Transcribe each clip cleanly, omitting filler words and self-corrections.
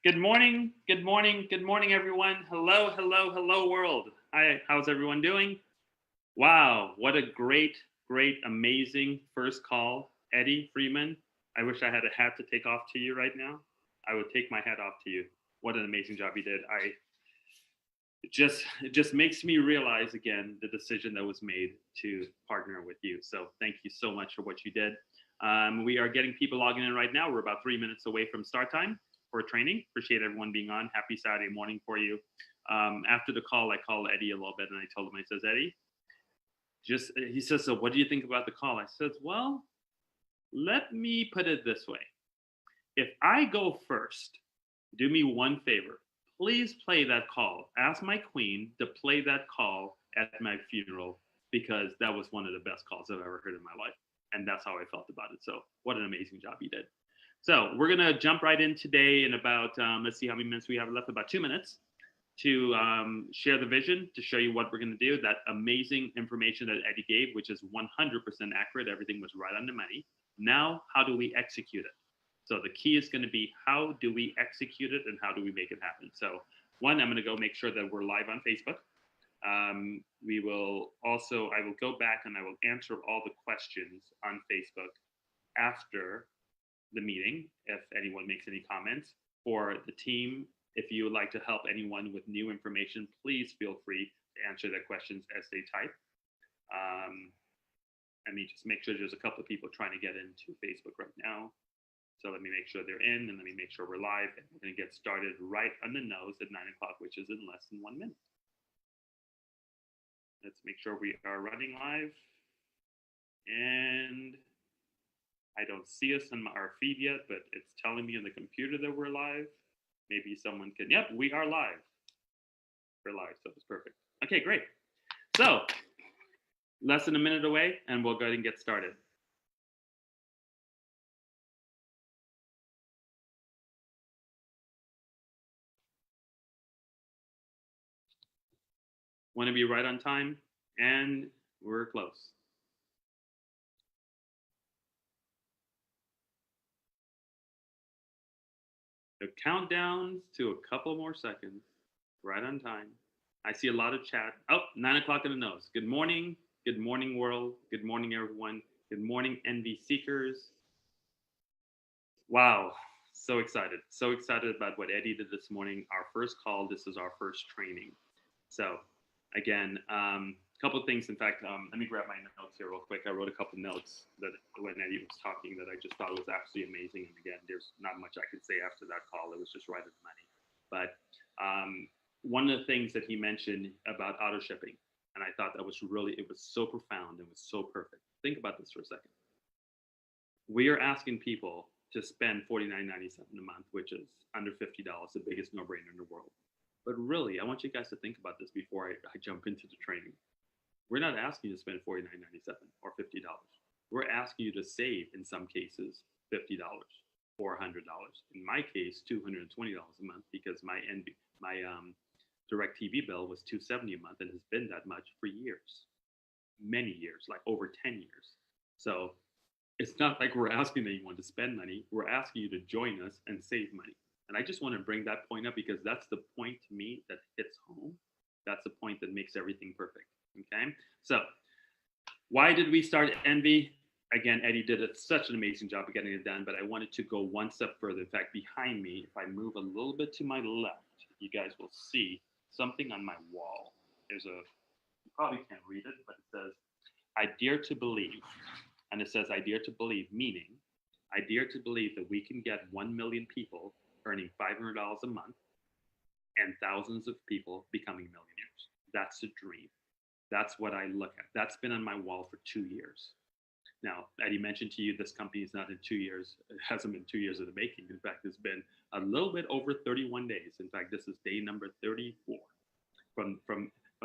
Good morning, good morning, good morning, everyone. Hello, hello, hello, world. Hi, how's everyone doing? Wow, what a great, amazing first call. Eddie Freeman, I wish I had a hat to take off to you right now. I would take my hat off to you. What an amazing job you did. It just makes me realize again the decision that was made to partner with you. So thank you so much for what you did. We are getting people logging in right now. We're about 3 minutes away from start time for training. Appreciate everyone being on. Happy Saturday morning for you. After the call, I called Eddie a little bit and I told him, I says, Eddie, he says, so what do you think about the call? I said, well, let me put it this way. If I go first, do me one favor. Please play that call. Ask my queen to play that call at my funeral because that was one of the best calls I've ever heard in my life. And that's how I felt about it. So, what an amazing job you did. So, we're going to jump right in today in about, let's see how many minutes we have left, about 2 minutes to share the vision, to show you what we're going to do. That amazing information that Eddie gave, which is 100% accurate. Everything was right on the money. Now, how do we execute it? So the key is going to be how do we execute it and how do we make it happen? So one, I'm going to go make sure that we're live on Facebook. I will go back and I will answer all the questions on Facebook after the meeting. If anyone makes any comments for the team, if you would like to help anyone with new information, please feel free to answer their questions as they type. Let me just make sure there's a couple of people trying to get into Facebook right now. So let me make sure they're in and let me make sure we're live. And we're going to get started right on the nose at 9 o'clock, which is in less than 1 minute. Let's make sure we are running live. And I don't see us on our feed yet, but it's telling me on the computer that we're live. Maybe someone can, yep, we are live. We're live, so it's perfect. Okay, great. So less than a minute away and we'll go ahead and get started. Want to be right on time, and we're close. The countdown to a couple more seconds, right on time. I see a lot of chat. Oh, 9 o'clock in the nose. Good morning, world. Good morning, everyone. Good morning, NV seekers. Wow, so excited about what Eddie did this morning. Our first call. This is our first training. So again, a couple of things. In fact, let me grab my notes here real quick. I wrote a couple of notes that when Eddie was talking that I just thought was absolutely amazing. And again, there's not much I could say after that call. It was just right on the money. But one of the things that he mentioned about auto shipping, and I thought that was it was so profound. It was so perfect. Think about this for a second. We are asking people to spend $49.97 a month, which is under $50, the biggest no-brainer in the world. But really, I want you guys to think about this before I jump into the training. We're not asking you to spend $49.97 or $50. We're asking you to save, in some cases, $50 or $100. In my case, $220 a month because my direct TV bill was $270 a month and has been that much for years, many years, like over 10 years. So it's not like we're asking anyone to spend money. We're asking you to join us and save money. And I just want to bring that point up because that's the point to me that hits home. That's the point that makes everything perfect. Okay. So why did we start Envy? Again, Eddie did such an amazing job of getting it done, but I wanted to go one step further. In fact, behind me, if I move a little bit to my left, you guys will see something on my wall. You probably can't read it, but it says, I dare to believe. And it says, I dare to believe, meaning I dare to believe that we can get 1 million people earning $500 a month and thousands of people becoming millionaires. That's a dream. That's what I look at. That's been on my wall for 2 years. Now, Eddie mentioned to you, this company is not in 2 years. It hasn't been 2 years in the making. In fact, it's been a little bit over 31 days. In fact, this is day number 34. From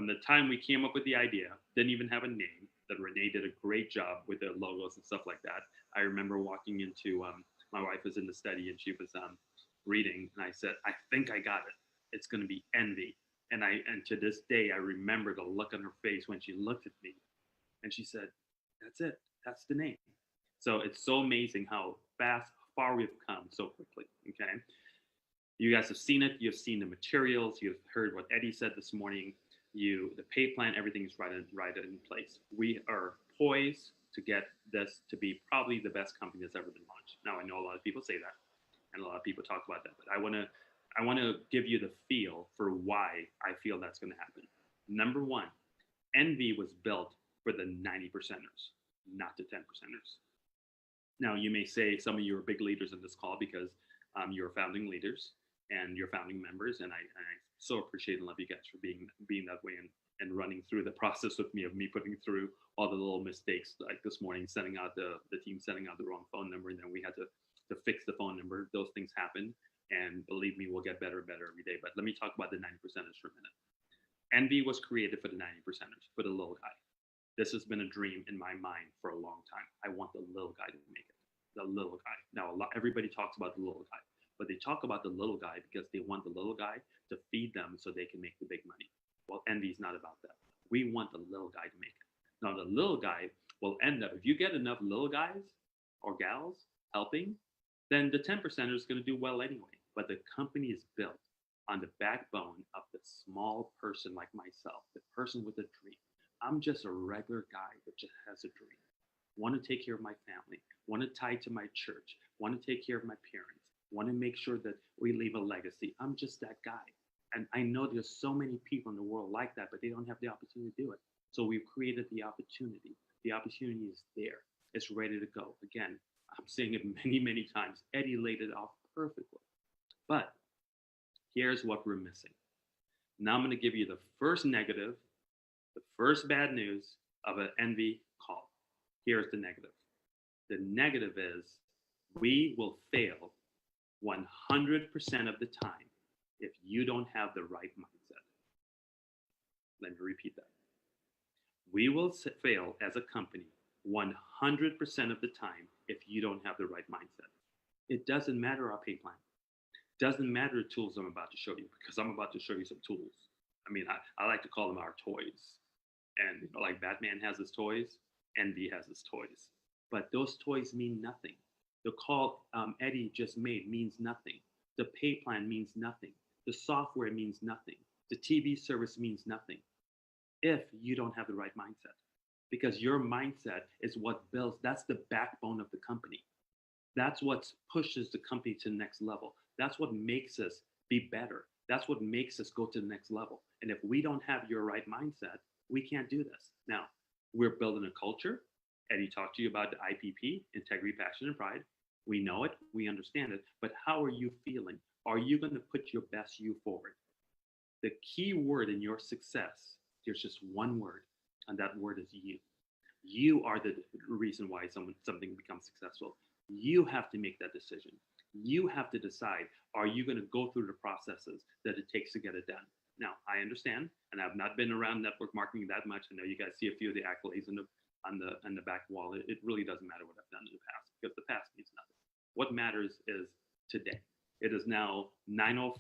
the time we came up with the idea, didn't even have a name, that Renee did a great job with the logos and stuff like that. I remember walking into, my wife was in the study and she was reading, and I said, I think I got it. It's going to be Envy. And to this day, I remember the look on her face when she looked at me and she said, that's it. That's the name. So it's so amazing how far we've come so quickly. Okay. You guys have seen it. You've seen the materials. You've heard what Eddie said this morning. The pay plan, everything is right in place. We are poised to get this to be probably the best company that's ever been launched. Now I know a lot of people say that, and a lot of people talk about that, but I want to give you the feel for why I feel that's going to happen. Number one, Envy was built for the 90 percenters, not the 10 percenters. Now, you may say some of you are big leaders in this call because you're founding leaders and you're founding members, and I so appreciate and love you guys for being that way and running through the process with me of me putting through all the little mistakes like this morning, sending out the team sending out the wrong phone number, and then we had to fix the phone number. Those things happen, and believe me, we'll get better and better every day. But let me talk about the 90 percenters for a minute. Envy was created for the 90 percenters, for the little guy. This has been a dream in my mind for a long time. I want the little guy to make it. The little guy. Now, everybody talks about the little guy, but they talk about the little guy because they want the little guy to feed them so they can make the big money. Well, Envy is not about that. We want the little guy to make it. Now, the little guy will end up, if you get enough little guys or gals helping, then the 10% is going to do well anyway. But the company is built on the backbone of the small person like myself, the person with a dream. I'm just a regular guy that just has a dream. Want to take care of my family, want to tie to my church, want to take care of my parents, want to make sure that we leave a legacy. I'm just that guy. And I know there's so many people in the world like that, but they don't have the opportunity to do it. So we've created the opportunity. The opportunity is there. It's ready to go. Again, I'm saying it many, many times. Eddie laid it off perfectly. But here's what we're missing. Now I'm going to give you the first negative, the first bad news of an Envy call. Here's the negative. The negative is we will fail 100% of the time if you don't have the right mindset. Let me repeat that. We will fail as a company 100% of the time if you don't have the right mindset. It doesn't matter our pay plan. It doesn't matter the tools I'm about to show you, because I'm about to show you some tools. I mean, I like to call them our toys. And like Batman has his toys, Envy has his toys. But those toys mean nothing. The call Eddie just made means nothing. The pay plan means nothing. The software means nothing. The TV service means nothing if you don't have the right mindset. Because your mindset is what builds, that's the backbone of the company. That's what pushes the company to the next level. That's what makes us be better. That's what makes us go to the next level. And if we don't have your right mindset, we can't do this. Now, we're building a culture. Eddie talked to you about the IPP, integrity, passion, and pride. We know it, we understand it, but how are you feeling? Are you going to put your best you forward? The key word in your success, there's just one word, and that word is you. You are the reason why something becomes successful. You have to make that decision. You have to decide, are you going to go through the processes that it takes to get it done? Now, I understand, and I've not been around network marketing that much. I know you guys see a few of the accolades on the back wall. It really doesn't matter what I've done in the past, because the past means nothing. What matters is today. It is now 9:05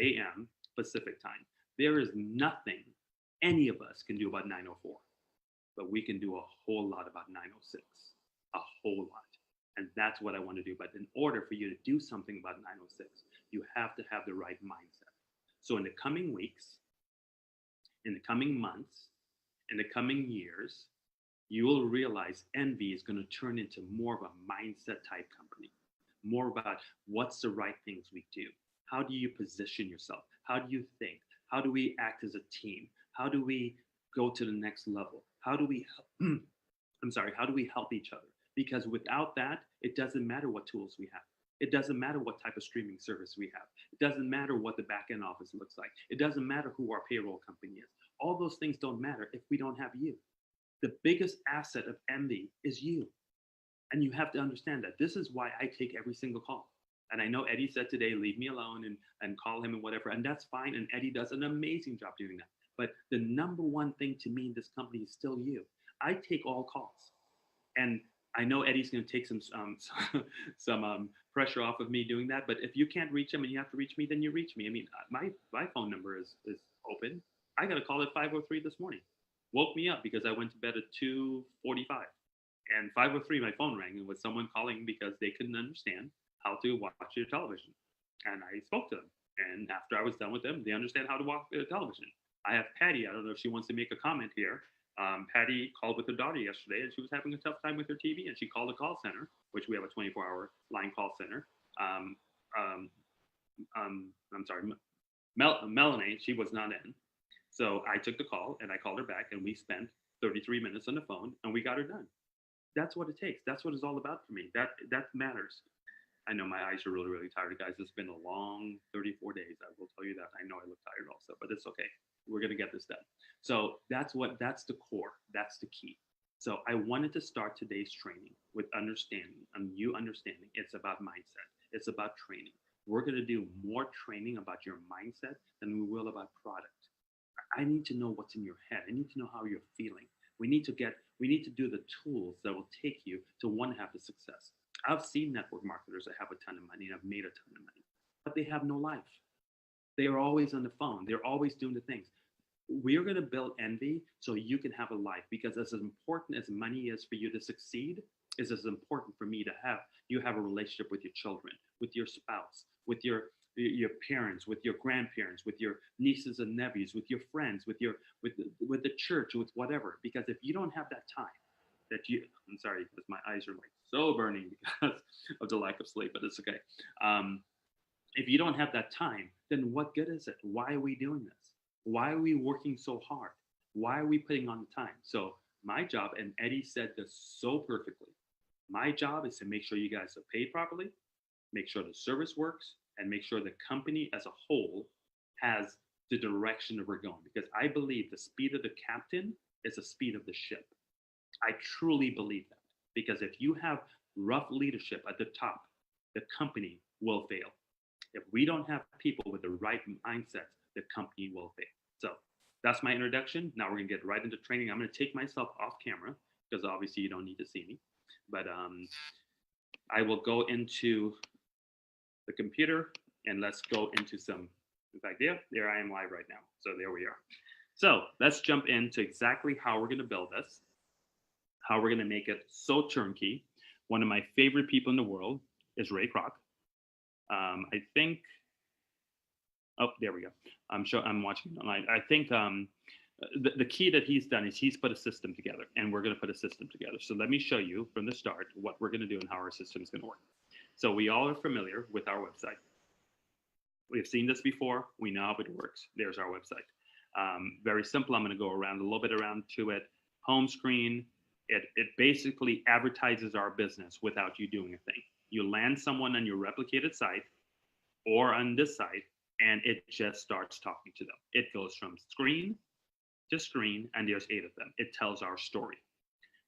a.m. Pacific time. There is nothing any of us can do about 9:04, but we can do a whole lot about 9:06, a whole lot. And that's what I want to do. But in order for you to do something about 9:06, you have to have the right mindset. So in the coming weeks, in the coming months, in the coming years, you will realize Envy is going to turn into more of a mindset type company, more about what's the right things we do. How do you position yourself? How do you think? How do we act as a team? How do we go to the next level? How do we, how do we help each other? Because without that, it doesn't matter what tools we have. It doesn't matter what type of streaming service we have. It doesn't matter what the back end office looks like. It doesn't matter who our payroll company is. All those things don't matter if we don't have you. The biggest asset of Envy is you. And you have to understand that. This is why I take every single call. And I know Eddie said today, leave me alone and call him and whatever. And that's fine. And Eddie does an amazing job doing that. But the number one thing to me in this company is still you. I take all calls. And I know Eddie's going to take some pressure off of me doing that. But if you can't reach him and you have to reach me, then you reach me. I mean, my phone number is open. I got a call at 5:03 this morning. Woke me up because I went to bed at 2:45. And 5:03, my phone rang, and was someone calling because they couldn't understand how to watch your television. And I spoke to them. And after I was done with them, they understand how to walk the television. I have Patty. I don't know if she wants to make a comment here. Patty called with her daughter yesterday, and she was having a tough time with her TV, and she called the call center, which we have a 24-hour line call center. Um, um, I'm sorry, Melanie, she was not in. So I took the call and I called her back, and we spent 33 minutes on the phone, and we got her done. That's what it takes. That's what it's all about for me. That matters. I know my eyes are really, really tired, guys. It's been a long 34 days. I will tell you that. I know I look tired also, but it's okay. We're gonna get this done. So that's the core. That's the key. So I wanted to start today's training with understanding, and you understanding. It's about mindset. It's about training. We're gonna do more training about your mindset than we will about product. I need to know what's in your head. I need to know how you're feeling. We need to do the tools that will take you to one have the success. I've seen network marketers that have a ton of money and have made a ton of money, but they have no life. They are always on the phone. They're always doing the things. We're going to build envy so you can have a life, because as important as money is for you to succeed, is as important for me to have you have a relationship with your children, with your spouse, with your parents, with your grandparents, with your nieces and nephews, with your friends, with the church, with whatever. Because if you don't have that time, I'm sorry, because my eyes are like so burning because of the lack of sleep, but it's okay. If you don't have that time, then what good is it? Why are we doing this? Why are we working so hard? Why are we putting on the time? So my job, and Eddie said this so perfectly, my job is to make sure you guys are paid properly, make sure the service works, and make sure the company as a whole has the direction that we're going. Because I believe the speed of the captain is the speed of the ship. I truly believe that, because if you have rough leadership at the top, the company will fail. If we don't have people with the right mindset, the company will fail. So that's my introduction. Now we're gonna get right into training. I'm gonna take myself off camera because obviously you don't need to see me, but I will go into the computer and let's go into some. In fact, there I am live right now. So there we are. So let's jump into exactly how we're gonna build this, how we're going to make it so turnkey. One of my favorite people in the world is Ray Kroc. I think, oh, there we go. I'm sure I'm watching online. I think the key that he's done is he's put a system together, and we're going to put a system together. So let me show you from the start what we're going to do and how our system is going to work. So we all are familiar with our website. We've seen this before. We know how it works. There's our website. Very simple. I'm going to go around a little bit around to it. Home screen. It basically advertises our business without you doing a thing. You land someone on your replicated site or on this site, and it just starts talking to them. It goes from screen to screen, and there's 8 of them. It tells our story.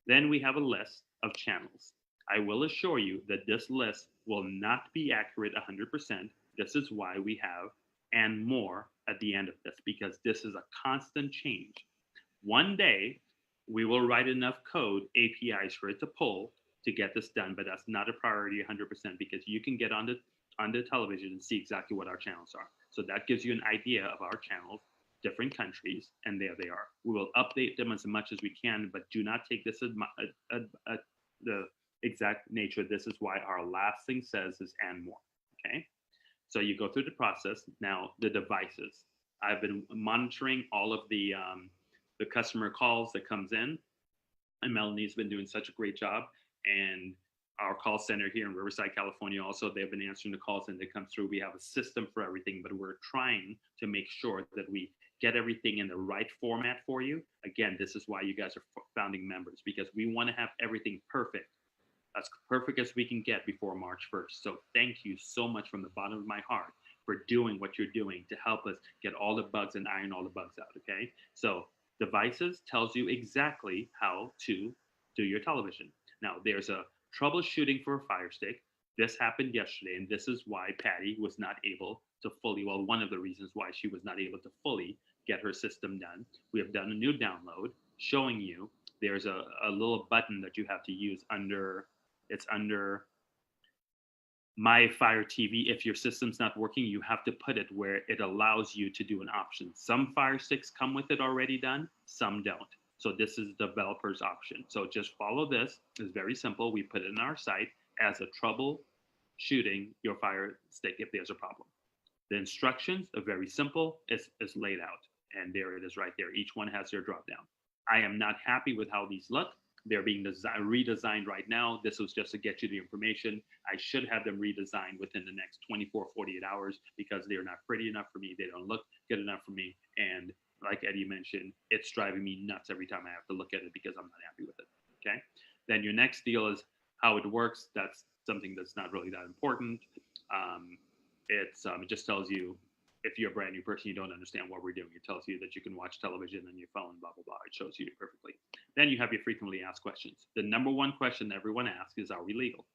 Then we have a list of channels. I will assure you that this list will not be accurate 100%. This is why we have and more at the end of this, because this is a constant change. One day, we will write enough code APIs for it to pull to get this done, but that's not a priority 100%, because you can get on the television and see exactly what our channels are. So that gives you an idea of our channels, different countries, and there they are. We will update them as much as we can, but do not take this as the exact nature. This is why our last thing says is and more, okay? So you go through the process. Now, the devices. I've been monitoring all of the customer calls that comes in, and Melanie's been doing such a great job. And our call center here in Riverside, California, also, they've been answering the calls and they come through. We have a system for everything, but we're trying to make sure that we get everything in the right format for you. Again, this is why you guys are founding members, because we want to have everything perfect, as perfect as we can get before March 1st. So thank you so much from the bottom of my heart for doing what you're doing to help us get all the bugs and iron all the bugs out, okay? So devices tells you exactly how to do your television. Now, there's a troubleshooting for a Fire Stick. This happened yesterday, and this is why Patty was not able to fully, well, one of the reasons why she was not able to fully get her system done. We have done a new download showing you there's a little button that you have to use under, it's under My Fire TV. If your system's not working, you have to put it where it allows you to do an option. Some Fire Sticks come with it already done, some don't. So this is the developer's option. So just follow this. It's very simple. We put it in our site as a trouble shooting your fire stick if there's a problem. The instructions are very simple. It's laid out, and there it is right there. Each one has their drop down. I am not happy with how these look. They're being redesigned right now. This was just to get you the information. I should have them redesigned within the next 24, 48 hours because they're not pretty enough for me. They don't look good enough for me. And like Eddie mentioned, it's driving me nuts every time I have to look at it because I'm not happy with it. Okay. Then your next deal is how it works. That's something that's not really that important. It just tells you if you're a brand new person, you don't understand what we're doing. It tells you that you can watch television on your phone, blah, blah, blah. It shows you perfectly. Then you have your frequently asked questions. The number one question that everyone asks is, are we legal?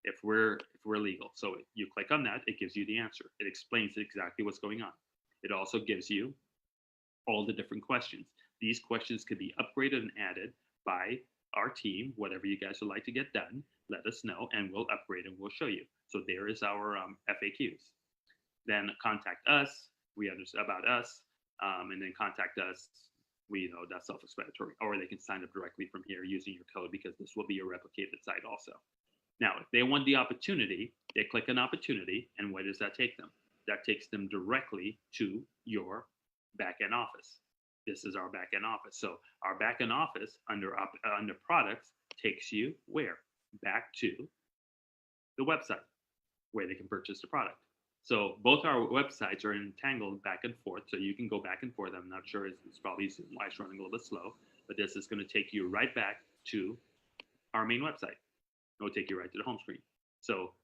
If we're legal. So you click on that, it gives you the answer. It explains exactly what's going on. It also gives you all the different questions. These questions could be upgraded and added by our team, whatever you guys would like to get done. Let us know and we'll upgrade and we'll show you. So there is our FAQs. Then contact us. We understand about us, and then contact us. We know that's self-explanatory. Or they can sign up directly from here using your code because this will be a replicated site also. Now, if they want the opportunity, they click on opportunity, and where does that take them? That takes them directly to your backend office. This is our backend office. So our backend office under products takes you where? Back to the website where they can purchase the product. So both our websites are entangled back and forth, so you can go back and forth. I'm not sure, it's probably why it's running a little bit slow, but this is going to take you right back to our main website. It will take you right to the home screen. So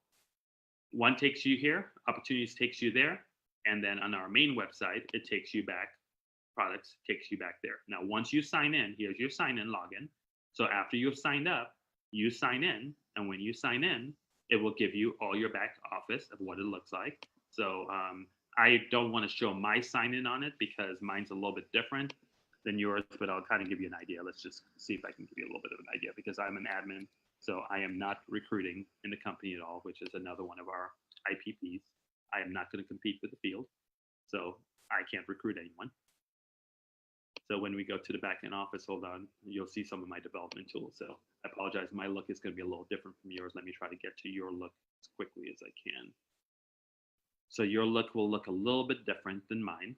one takes you here, opportunities takes you there, and then on our main website, it takes you back, products takes you back there. Now, once you sign in, here's your sign in login. So after you've signed up, you sign in, and when you sign in, it will give you all your back office of what it looks like. So I don't want to show my sign in on it because mine's a little bit different than yours, but I'll kind of give you an idea. Let's just see if I can give you a little bit of an idea because I'm an admin. So I am not recruiting in the company at all, which is another one of our IPPs. I am not going to compete with the field. So I can't recruit anyone. So when we go to the back-end office, hold on, you'll see some of my development tools. So I apologize, my look is going to be a little different from yours. Let me try to get to your look as quickly as I can. So your look will look a little bit different than mine.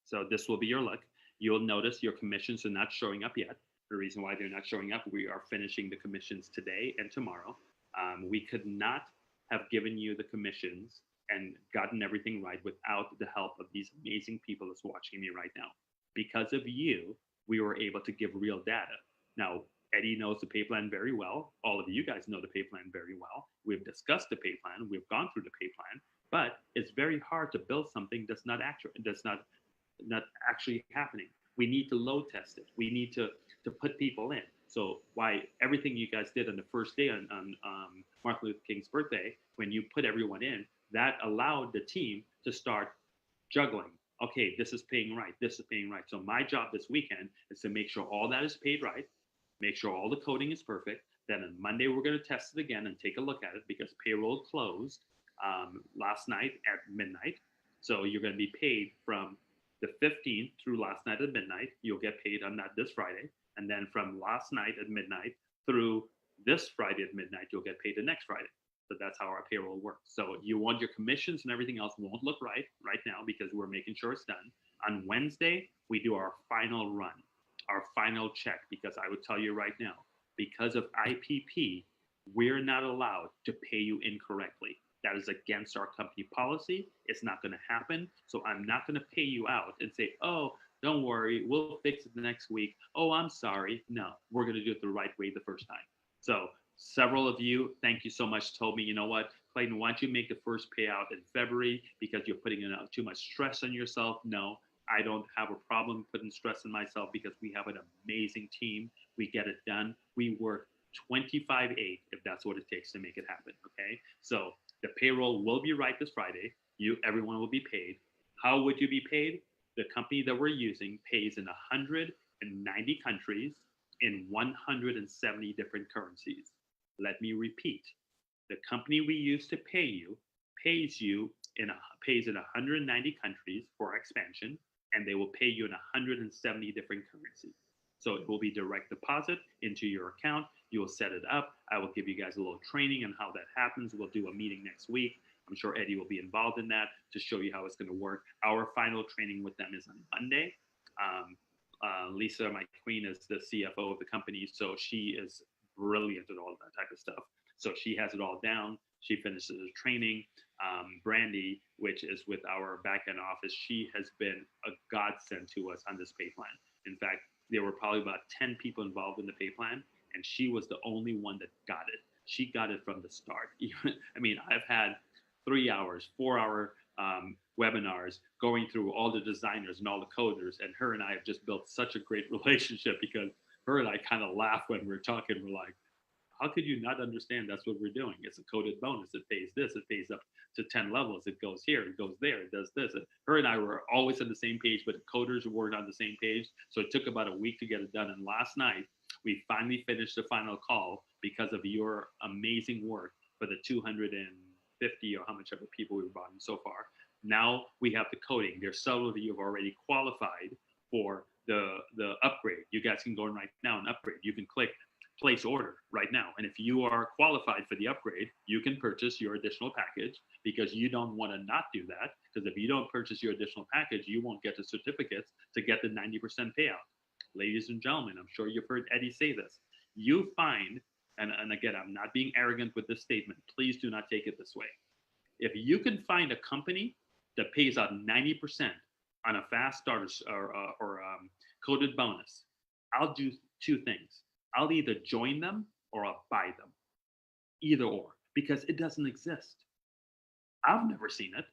So this will be your look. You'll notice your commissions are not showing up yet. The reason why they're not showing up, we are finishing the commissions today and tomorrow. We could not have given you the commissions and gotten everything right without the help of these amazing people that's watching me right now. Because of you, we were able to give real data. Now, Eddie knows the pay plan very well. All of you guys know the pay plan very well. We've discussed the pay plan. We've gone through the pay plan, but it's very hard to build something that's not accurate, that's not actually happening. We need to load test it. We need to put people in. So why everything you guys did on the first day on Martin Luther King's birthday, when you put everyone in, that allowed the team to start juggling. Okay, this is paying right. This is paying right. So my job this weekend is to make sure all that is paid right, make sure all the coding is perfect. Then on Monday, we're going to test it again and take a look at it because payroll closed last night at midnight. So you're going to be paid from the 15th through last night at midnight. You'll get paid on that this Friday. And then from last night at midnight through this Friday at midnight, you'll get paid the next Friday. So that's how our payroll works. So you want your commissions and everything else won't look right now because we're making sure it's done. On Wednesday, we do our final run, our final check, because I would tell you right now, because of IPP, we're not allowed to pay you incorrectly. That is against our company policy. It's not going to happen. So I'm not going to pay you out and say, oh, don't worry, we'll fix it the next week. Oh, I'm sorry. No, we're going to do it the right way the first time. So several of you, thank you so much, told me, you know what, Clayton, why don't you make the first payout in February because you're putting too much stress on yourself? No, I don't have a problem putting stress on myself because we have an amazing team. We get it done. We work 25/8 if that's what it takes to make it happen, okay? So the payroll will be right this Friday. Everyone will be paid. How would you be paid? The company that we're using pays in 190 countries in 170 different currencies. Let me repeat. The company we use to pay you pays in 190 countries for expansion, and they will pay you in 170 different currencies. So it will be direct deposit into your account. You will set it up. I will give you guys a little training on how that happens. We'll do a meeting next week. I'm sure Eddie will be involved in that to show you how it's going to work. Our final training with them is on Monday. Lisa, my queen, is the CFO of the company, so she is brilliant at all that type of stuff. So she has it all down. She finishes the training. Brandy, which is with our back end office, she has been a godsend to us on this pay plan. In fact, there were probably about 10 people involved in the pay plan, and she was the only one that got it. She got it from the start. I mean, I've had 3 hours, 4 hour webinars going through all the designers and all the coders, and her and I have just built such a great relationship because her and I kind of laugh when we're talking. We're like, how could you not understand that's what we're doing? It's a coded bonus. It pays this. It pays up to 10 levels. It goes here. It goes there. It does this. And her and I were always on the same page, but the coders weren't on the same page. So it took about a week to get it done. And last night, we finally finished the final call because of your amazing work for the 250 or how much ever people we've brought in so far. Now we have the coding. There's several of you have already qualified for the upgrade. You guys can go in right now and upgrade. You can click place order right now. And if you are qualified for the upgrade, you can purchase your additional package because you don't want to not do that. Because if you don't purchase your additional package, you won't get the certificates to get the 90% payout. Ladies and gentlemen, I'm sure you've heard Eddie say this. You find, and again, I'm not being arrogant with this statement. Please do not take it this way. If you can find a company that pays out 90% on a fast starter or coded bonus, I'll do two things. I'll either join them or I'll buy them. Either or, because it doesn't exist. I've never seen it.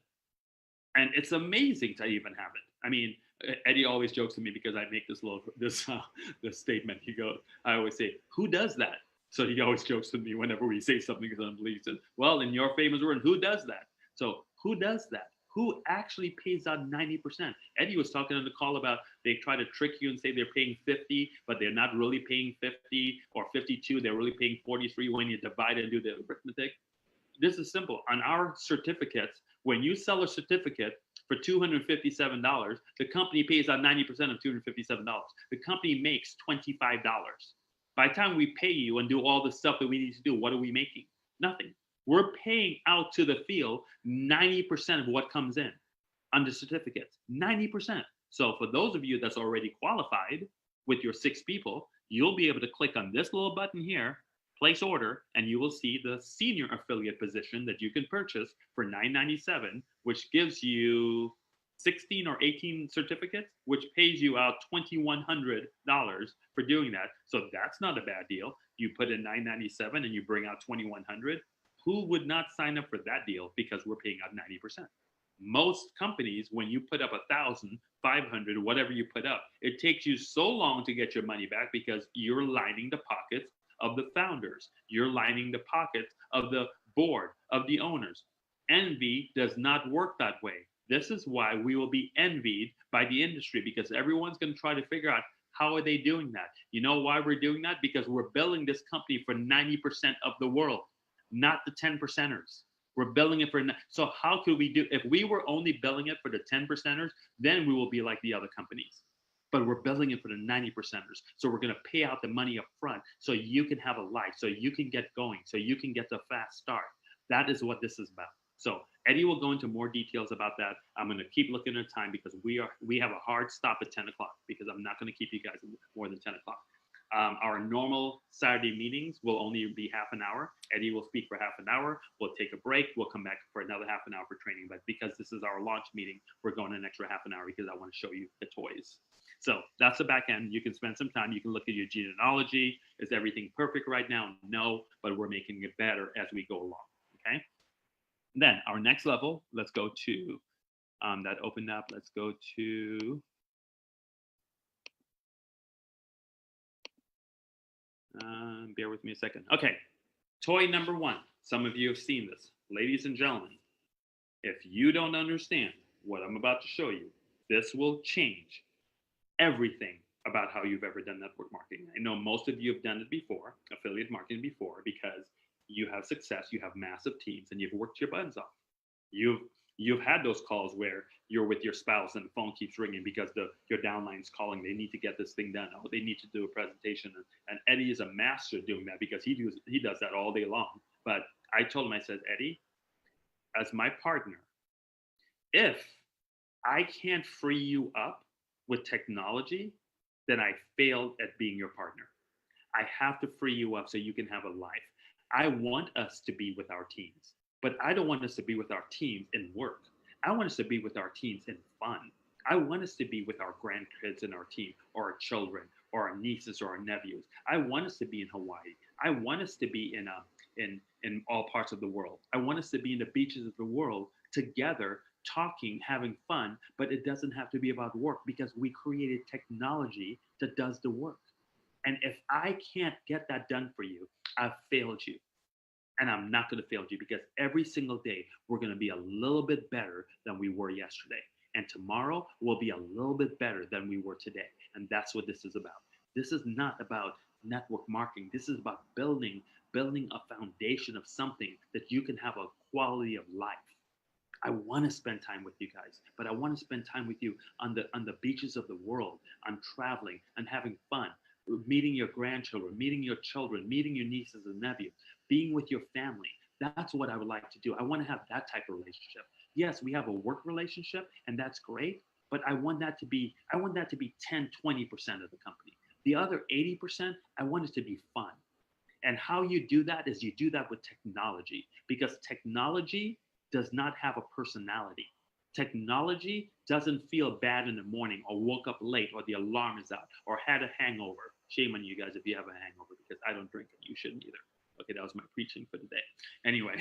And it's amazing to even have it. I mean, Eddie always jokes with me because I make this statement. I always say, who does that? So he always jokes with me whenever we say something because unbelievable. He says, well, in your famous word, who does that? So who does that? Who actually pays out 90%? Eddie was talking on the call about they try to trick you and say they're paying 50, but they're not really paying 50 or 52. They're really paying 43 when you divide and do the arithmetic. This is simple. On our certificates, when you sell a certificate for $257, the company pays out 90% of $257. The company makes $25. By the time we pay you and do all the stuff that we need to do, what are we making? Nothing. We're paying out to the field 90% of what comes in on the certificates, 90%. So for those of you that's already qualified with your 6 people, you'll be able to click on this little button here, place order, and you will see the senior affiliate position that you can purchase for $997, which gives you 16 or 18 certificates, which pays you out $2,100 for doing that. So that's not a bad deal. You put in $997 and you bring out $2,100. Who would not sign up for that deal because we're paying out 90%? Most companies, when you put up 1,000, 500, whatever you put up, it takes you so long to get your money back because you're lining the pockets of the founders. You're lining the pockets of the board, of the owners. Envy does not work that way. This is why we will be envied by the industry because everyone's going to try to figure out how are they doing that. You know why we're doing that? Because we're building this company for 90% of the world, not the 10%ers. We're building it for, so how could we do, if we were only building it for the 10%ers, then we will be like the other companies. But we're building it for the 90%ers. So we're going to pay out the money up front so you can have a life, so you can get going, so you can get the fast start. That is what this is about. So Eddie will go into more details about that. I'm going to keep looking at time because we have a hard stop at 10 o'clock because I'm not going to keep you guys more than 10 o'clock. Our normal Saturday meetings will only be half an hour. Eddie will speak for half an hour. We'll take a break. We'll come back for another half an hour for training. But because this is our launch meeting, we're going an extra half an hour because I want to show you the toys. So that's the back end. You can spend some time. You can look at your genealogy. Is everything perfect right now? No, but we're making it better as we go along. Okay. Then our next level, let's go to that opened up. Let's go to bear with me a second. Okay, toy number 1. Some of you have seen this. Ladies and gentlemen, if you don't understand what I'm about to show you, this will change everything about how you've ever done network marketing. I know most of you have done it before, affiliate marketing before, because you have success, you have massive teams, and you've worked your buns off. You've You've had those calls where you're with your spouse and the phone keeps ringing because your downline's calling. They need to get this thing done. Oh, they need to do a presentation. And Eddie is a master doing that because he does that all day long. But I told him, I said, Eddie, as my partner, if I can't free you up with technology, then I failed at being your partner. I have to free you up so you can have a life. I want us to be with our teams, but I don't want us to be with our teams in work. I want us to be with our teams in fun. I want us to be with our grandkids and our team, or our children, or our nieces or our nephews. I want us to be in Hawaii. I want us to be in all parts of the world. I want us to be in the beaches of the world together, talking, having fun, but it doesn't have to be about work because we created technology that does the work. And if I can't get that done for you, I've failed you. And I'm not going to fail you because every single day we're going to be a little bit better than we were yesterday. And tomorrow will be a little bit better than we were today. And that's what this is about. This is not about network marketing. This is about building a foundation of something that you can have a quality of life. I want to spend time with you guys, but I want to spend time with you on the beaches of the world, on traveling and having fun, meeting your grandchildren, meeting your children, meeting your nieces and nephews, being with your family. That's what I would like to do. I want to have that type of relationship. Yes, we have a work relationship and that's great, but I want that to be 10, 20% of the company. The other 80%, I want it to be fun. And how you do that is you do that with technology, because technology does not have a personality. Technology doesn't feel bad in the morning or woke up late or the alarm is out or had a hangover. Shame on you guys if you have a hangover, because I don't drink and you shouldn't either. Okay, that was my preaching for the day. Anyway,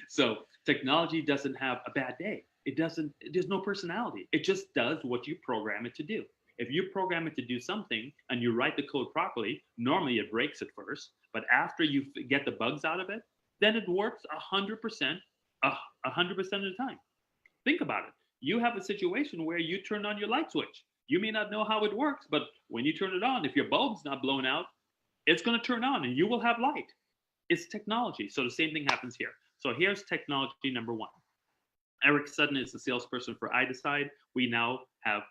so technology doesn't have a bad day. There's no personality. It just does what you program it to do. If you program it to do something and you write the code properly, normally it breaks at first, but after you get the bugs out of it, then it works 100%, 100% of the time. Think about it. You have a situation where you turn on your light switch. You may not know how it works, but when you turn it on, if your bulb's not blown out, it's going to turn on and you will have light. It's technology. So the same thing happens here. So here's technology number one. Eric Sutton is the salesperson for iDecide. We now have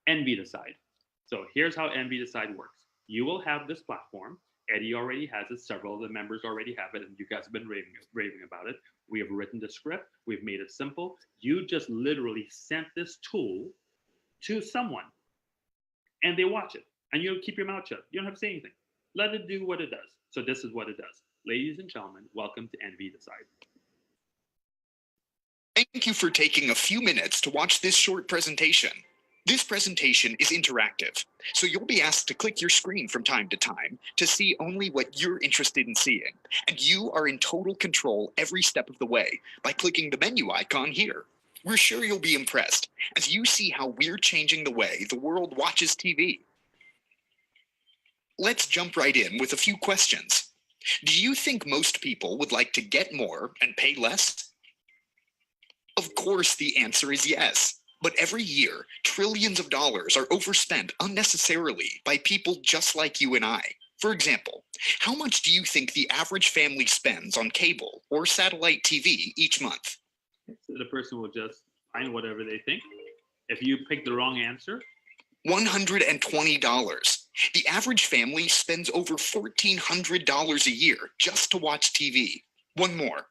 NVDecide. So here's how NVDecide works. You will have this platform. Eddie already has it. Several of the members already have it, and you guys have been raving about it. We have written the script. We've made it simple. You just literally sent this tool to someone, and they watch it, and you keep your mouth shut. You don't have to say anything. Let it do what it does. So this is what it does. Ladies and gentlemen, welcome to NVDecide. Thank you for taking a few minutes to watch this short presentation. This presentation is interactive, so you'll be asked to click your screen from time to time to see only what you're interested in seeing, and you are in total control every step of the way by clicking the menu icon here. We're sure you'll be impressed as you see how we're changing the way the world watches TV. Let's jump right in with a few questions. Do you think most people would like to get more and pay less? Of course, the answer is yes. But every year, trillions of dollars are overspent unnecessarily by people just like you and I. For example, how much do you think the average family spends on cable or satellite TV each month? So the person will just find whatever they think. If you pick the wrong answer, $120. The average family spends over $1,400 a year just to watch TV. One more.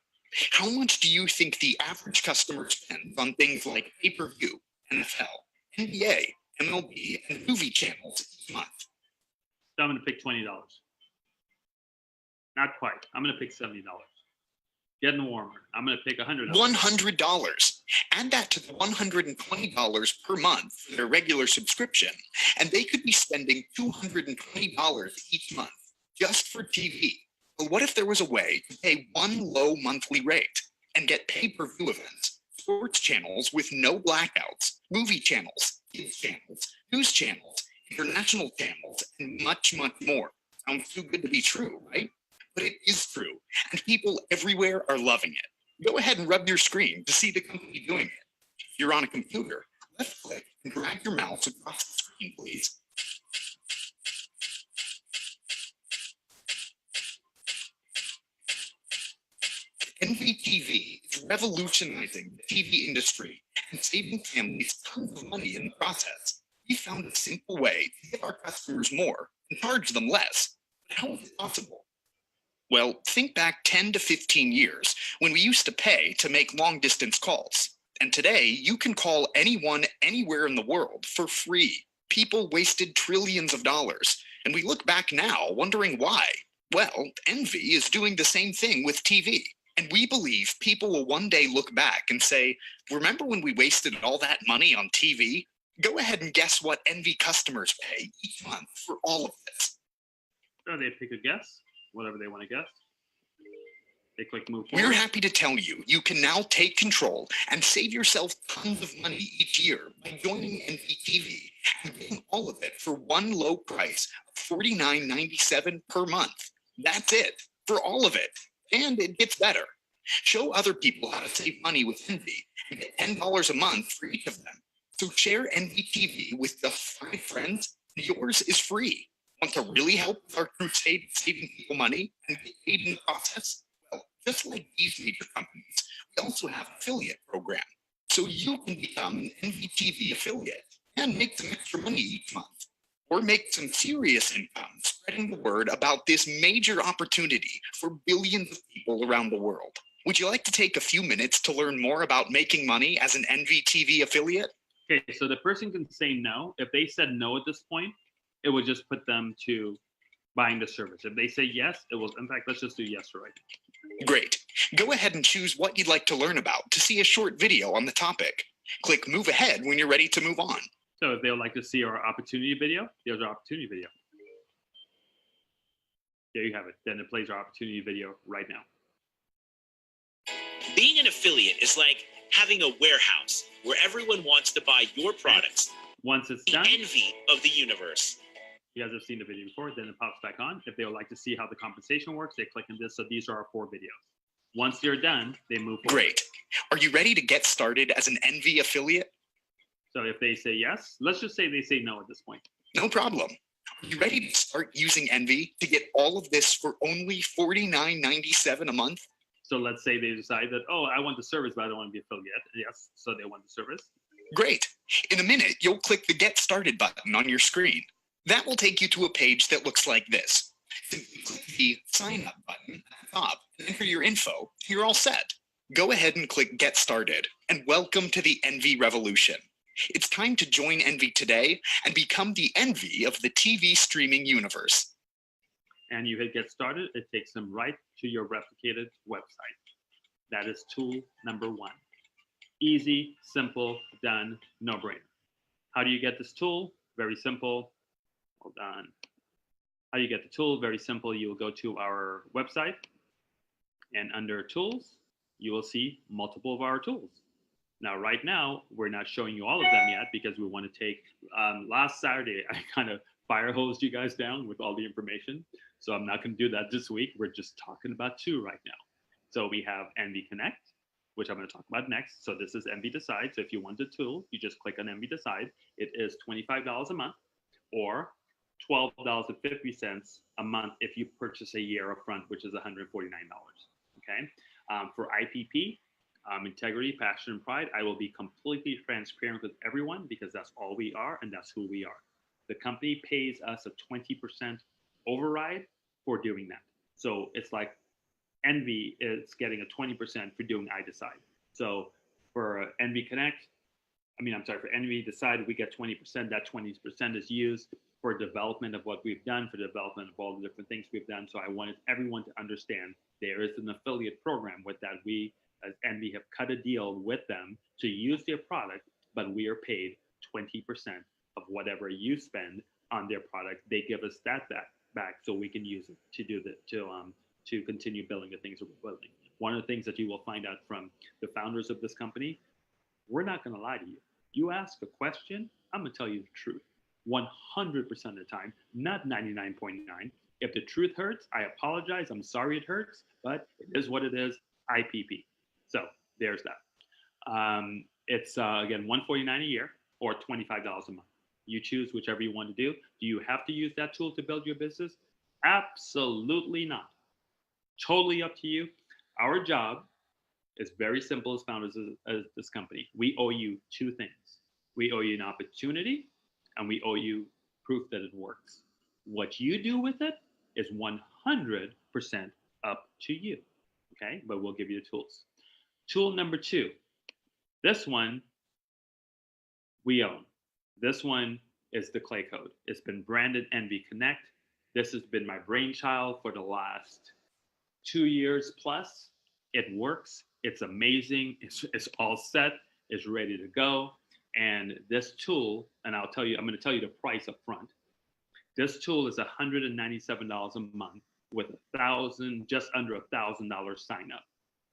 How much do you think the average customer spends on things like pay-per-view, NFL, NBA, MLB, and movie channels each month? So I'm going to pick $20. Not quite. I'm going to pick $70. Getting warmer. I'm going to pick $100. $100. Add that to the $120 per month for their regular subscription, and they could be spending $220 each month just for TV. But what if there was a way to pay one low monthly rate and get pay-per-view events, sports channels with no blackouts, movie channels, kids channels, news channels, international channels, and much, much more? Sounds too good to be true, right? But it is true, and people everywhere are loving it. Go ahead and rub your screen to see the company doing it. If you're on a computer, left-click and drag your mouse across the screen, please. NVTV is revolutionizing the TV industry and saving families tons of money in the process. We found a simple way to give our customers more and charge them less. But how is it possible? Well, think back 10 to 15 years when we used to pay to make long distance calls. And today you can call anyone anywhere in the world for free. People wasted trillions of dollars. And we look back now wondering why. Well, Envy is doing the same thing with TV. And we believe people will one day look back and say, remember when we wasted all that money on TV? Go ahead and guess what Envy customers pay each month for all of this. So they pick a guess, whatever they want to guess. They click move forward. We're happy to tell you, you can now take control and save yourself tons of money each year by joining Envy TV and getting all of it for one low price of $49.97 per month. That's it, for all of it. And it gets better. Show other people how to save money with Envy and get $10 a month for each of them. So share Envy TV with just 5 friends, and yours is free. Want to really help with our crusade of saving people money and get paid in the process? Well, just like these major companies, we also have an affiliate program. So you can become an Envy TV affiliate and make some extra money each month. Or make some serious income spreading the word about this major opportunity for billions of people around the world. Would you like to take a few minutes to learn more about making money as an Envy TV affiliate? Okay, so the person can say no. If they said no at this point, it would just put them to buying the service. If they say yes, it will, in fact, let's just do yes right now. Great. Go ahead and choose what you'd like to learn about to see a short video on the topic. Click move ahead when you're ready to move on. So if they would like to see our opportunity video, there's our opportunity video. There you have it. Then it plays our opportunity video right now. Being an affiliate is like having a warehouse where everyone wants to buy your products. Once it's The done, envy of the universe. you guys have seen the video before, then it pops back on. If they would like to see how the compensation works, they click on this. So these are our 4 videos. Once they're done, they move forward. Great. Are you ready to get started as an Envy affiliate? So if they say yes, let's just say they say no at this point. No problem. Are you ready to start using Envy to get all of this for only $49.97 a month? So let's say they decide that, oh, I want the service, but I don't want to be affiliate. Yes, so they want the service. Great. In a minute, you'll click the Get Started button on your screen. That will take you to a page that looks like this. Simply click the Sign Up button at the top and enter your info. You're all set. Go ahead and click Get Started, and welcome to the Envy Revolution. It's time to join Envy today and become the envy of the TV streaming universe. And you hit get started, it takes them right to your replicated website. That is tool number 1. Easy, simple, done, no brainer. How do you get this tool? Very simple. Hold on. How do you get the tool? Very simple. You will go to our website, and under tools, you will see multiple of our tools. Now, right now, we're not showing you all of them yet because we want to take, last Saturday, I kind of fire hosed you guys down with all the information. So I'm not going to do that this week. We're just talking about 2 right now. So we have Envy Connect, which I'm going to talk about next. So this is Envy Decide. So if you want the tool, you just click on Envy Decide. It is $25 a month or $12.50 a month if you purchase a year upfront, which is $149. Okay. For IPP, integrity, passion, and pride, I will be completely transparent with everyone because that's all we are and that's who we are. The company pays us a 20% override for doing that. So it's like Envy is getting a 20% for doing I Decide. So for Envy Connect, for Envy Decide, we get 20%. That 20% is used for development of what we've done, for development of all the different things we've done. So I wanted everyone to understand there is an affiliate program with that. We, as Envy, have cut a deal with them to use their product, but we are paid 20% of whatever you spend on their product. They give us that back so we can use it to do to continue building the things that we're building. One of the things that you will find out from the founders of this company, we're not going to lie to you. You ask a question, I'm going to tell you the truth. 100% of the time, not 99.9. If the truth hurts, I apologize. I'm sorry it hurts, but it is what it is. IPP. So there's that. It's again $149 a year or $25 a month. You choose whichever you want to do. Do you have to use that tool to build your business? Absolutely not. Totally up to you. Our job It's very simple as founders of this company. We owe you two things. We owe you an opportunity, and we owe you proof that it works. What you do with it is 100% up to you. Okay, but we'll give you the tools. Tool number 2. This one we own. This one is the Clay Code. It's been branded Envy Connect. This has been my brainchild for the last 2 years plus. It works. It's amazing. It's all set. It's ready to go. And this tool, and I'm going to tell you the price up front. This tool is $197 a month with just under $1,000 sign up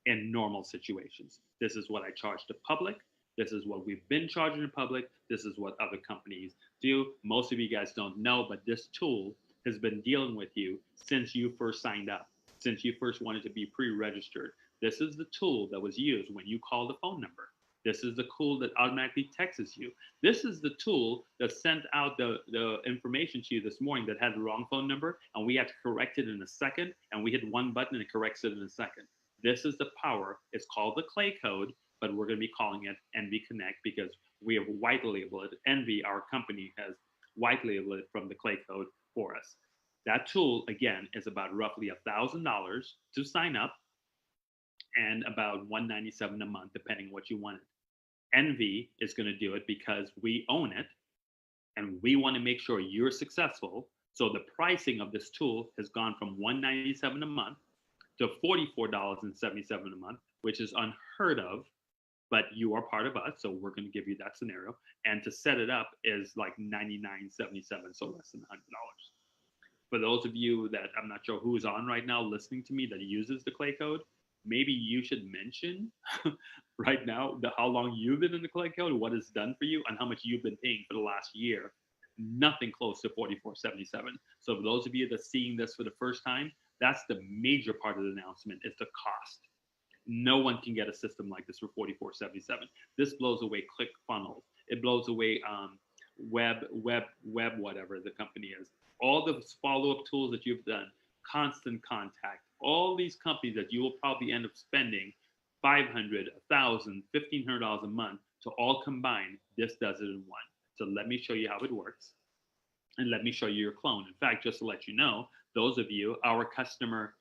in normal situations. This is what I charge the public. This is what we've been charging the public. This is what other companies do. Most of you guys don't know, but this tool has been dealing with you since you first signed up, since you first wanted to be pre-registered. This is the tool that was used when you called the phone number. This is the tool that automatically texts you. This is the tool that sent out the information to you this morning that had the wrong phone number, and we had to correct it in a second, and we hit one button and it corrects it in a second. This is the power. It's called the Clay Code, but we're going to be calling it Envy Connect because we have white labeled it. Envy, our company, has white labeled it from the Clay Code for us. That tool, again, is about roughly $1,000 to sign up and about $197 a month, depending what you wanted. Envy is going to do it because we own it and we want to make sure you're successful. So the pricing of this tool has gone from $197 a month to $44.77 a month, which is unheard of, but you are part of us, so we're going to give you that scenario. And to set it up is like $99.77, so less than $100. For those of you that I'm not sure who's on right now listening to me that uses the Clay Code, maybe you should mention right now how long you've been in the Clay Code, what it's done for you, and how much you've been paying for the last year. Nothing close to $44.77. So for those of you that's seeing this for the first time, that's the major part of the announcement, is the cost. No one can get a system like this for $44.77. This blows away ClickFunnels. It blows away web, whatever the company is. All the follow-up tools that you've done, Constant Contact, all these companies that you will probably end up spending $500, $1,000, $1,500 a month to all combine, this does it in one. So let me show you how it works. And let me show you your clone. In fact, just to let you know, those of you, our customer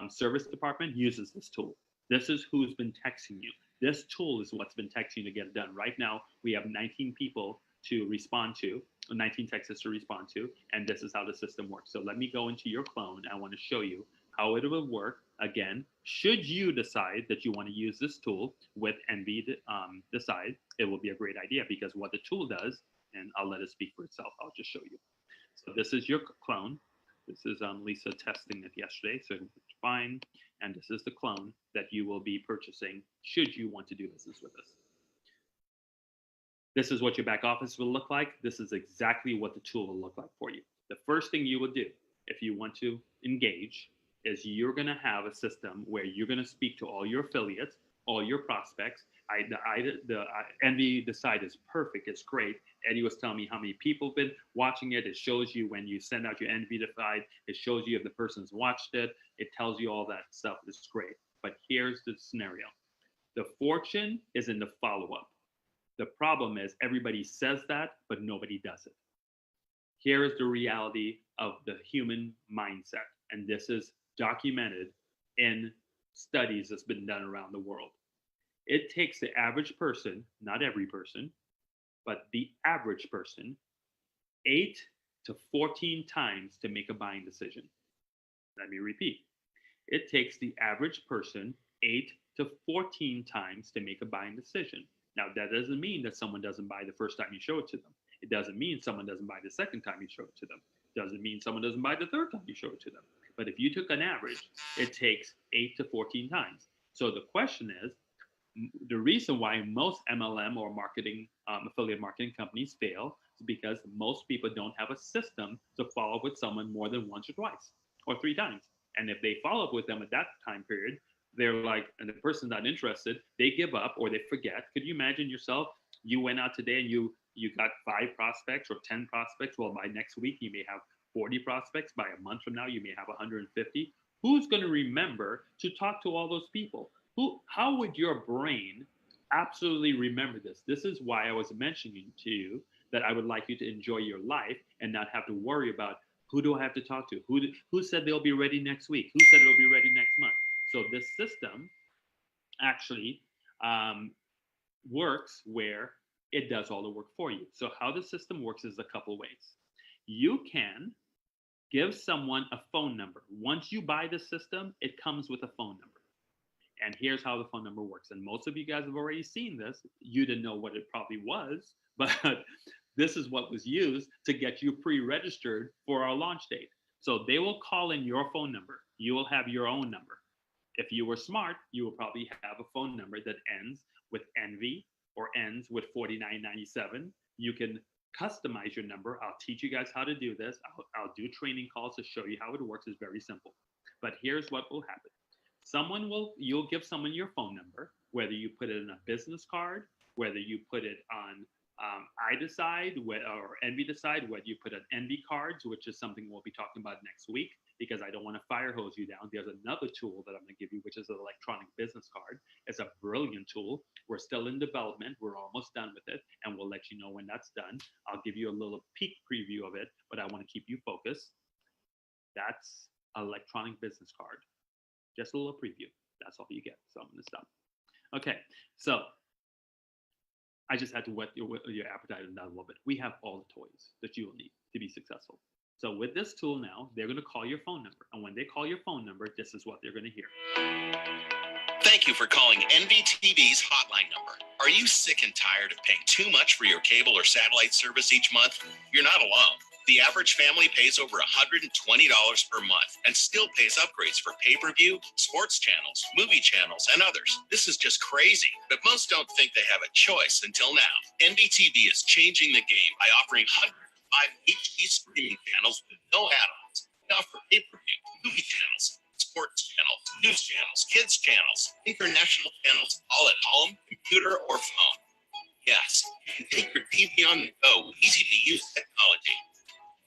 service department uses this tool. This is who's been texting you. This tool is what's been texting you to get it done. Right now, we have 19 people to respond to, 19 texts to respond to, and this is how the system works. So let me go into your clone. I want to show you how it will work. Again, should you decide that you want to use this tool with Envy, decide, it will be a great idea, because what the tool does, and I'll let it speak for itself, I'll just show you. So this is your clone. This is Lisa testing it yesterday, so it's fine. And this is the clone that you will be purchasing should you want to do business with us. This is what your back office will look like. This is exactly what the tool will look like for you. The first thing you will do if you want to engage is you're going to have a system where you're going to speak to all your affiliates, all your prospects. The Envy Decide is perfect. It's great. Eddie was telling me how many people have been watching it. It shows you when you send out your Envy Decide. It shows you if the person's watched it. It tells you all that stuff. It's great. But here's the scenario. The fortune is in the follow-up. The problem is everybody says that, but nobody does it. Here is the reality of the human mindset. And this is documented in studies that's been done around the world. It takes the average person, not every person, but the average person, 8 to 14 times to make a buying decision. Let me repeat. It takes the average person 8 to 14 times to make a buying decision. Now, that doesn't mean that someone doesn't buy the first time you show it to them. It doesn't mean someone doesn't buy the second time you show it to them. It doesn't mean someone doesn't buy the third time you show it to them. But if you took an average, it takes 8 to 14 times. So the question is, the reason why most MLM or marketing, affiliate marketing companies fail is because most people don't have a system to follow up with someone more than once or twice or 3 times. And if they follow up with them at that time period, they're like, and the person's not interested, they give up or they forget. Could you imagine yourself? You went out today and you got 5 prospects or 10 prospects. Well, by next week, you may have 40 prospects. By a month from now, you may have 150. Who's going to remember to talk to all those people? How would your brain absolutely remember this? This is why I was mentioning to you that I would like you to enjoy your life and not have to worry about who do I have to talk to? Who said they'll be ready next week? Who said it'll be ready next month? So this system actually um, works where it does all the work for you. So how the system works is a couple ways. You can give someone a phone number. Once you buy the system, it comes with a phone number. And here's how the phone number works. And most of you guys have already seen this. You didn't know what it probably was, but this is what was used to get you pre-registered for our launch date. So they will call in your phone number. You will have your own number. If you were smart, you will probably have a phone number that ends with Envy or ends with 4997. You can customize your number. I'll teach you guys how to do this. I'll do training calls to show you how it works. It's very simple. But here's what will happen. You'll give someone your phone number, whether you put it in a business card, whether you put it on I decide or Envy decide whether you put an Envy cards, which is something we'll be talking about next week because I don't want to fire hose you down. There's another tool that I'm going to give you, which is an electronic business card. It's a brilliant tool. We're still in development. We're almost done with it, and we'll let you know when that's done. I'll give you a little peek preview of it, but I want to keep you focused. That's an electronic business card. Just a little preview. That's all you get. So I'm going to stop. Okay, so I just had to whet your appetite on that a little bit. We have all the toys that you will need to be successful. So with this tool now, they're going to call your phone number. And when they call your phone number, this is what they're going to hear. Thank you for calling NVTV's hotline number. Are you sick and tired of paying too much for your cable or satellite service each month? You're not alone. The average family pays over $120 per month and still pays upgrades for pay-per-view, sports channels, movie channels, and others. This is just crazy, but most don't think they have a choice until now. NVTV is changing the game by offering 105 HD streaming channels with no add-ons. They offer pay-per-view, movie channels, sports channels, news channels, kids channels, international channels, all at home, computer, or phone. Yes, you can take your TV on the go with easy-to-use technology.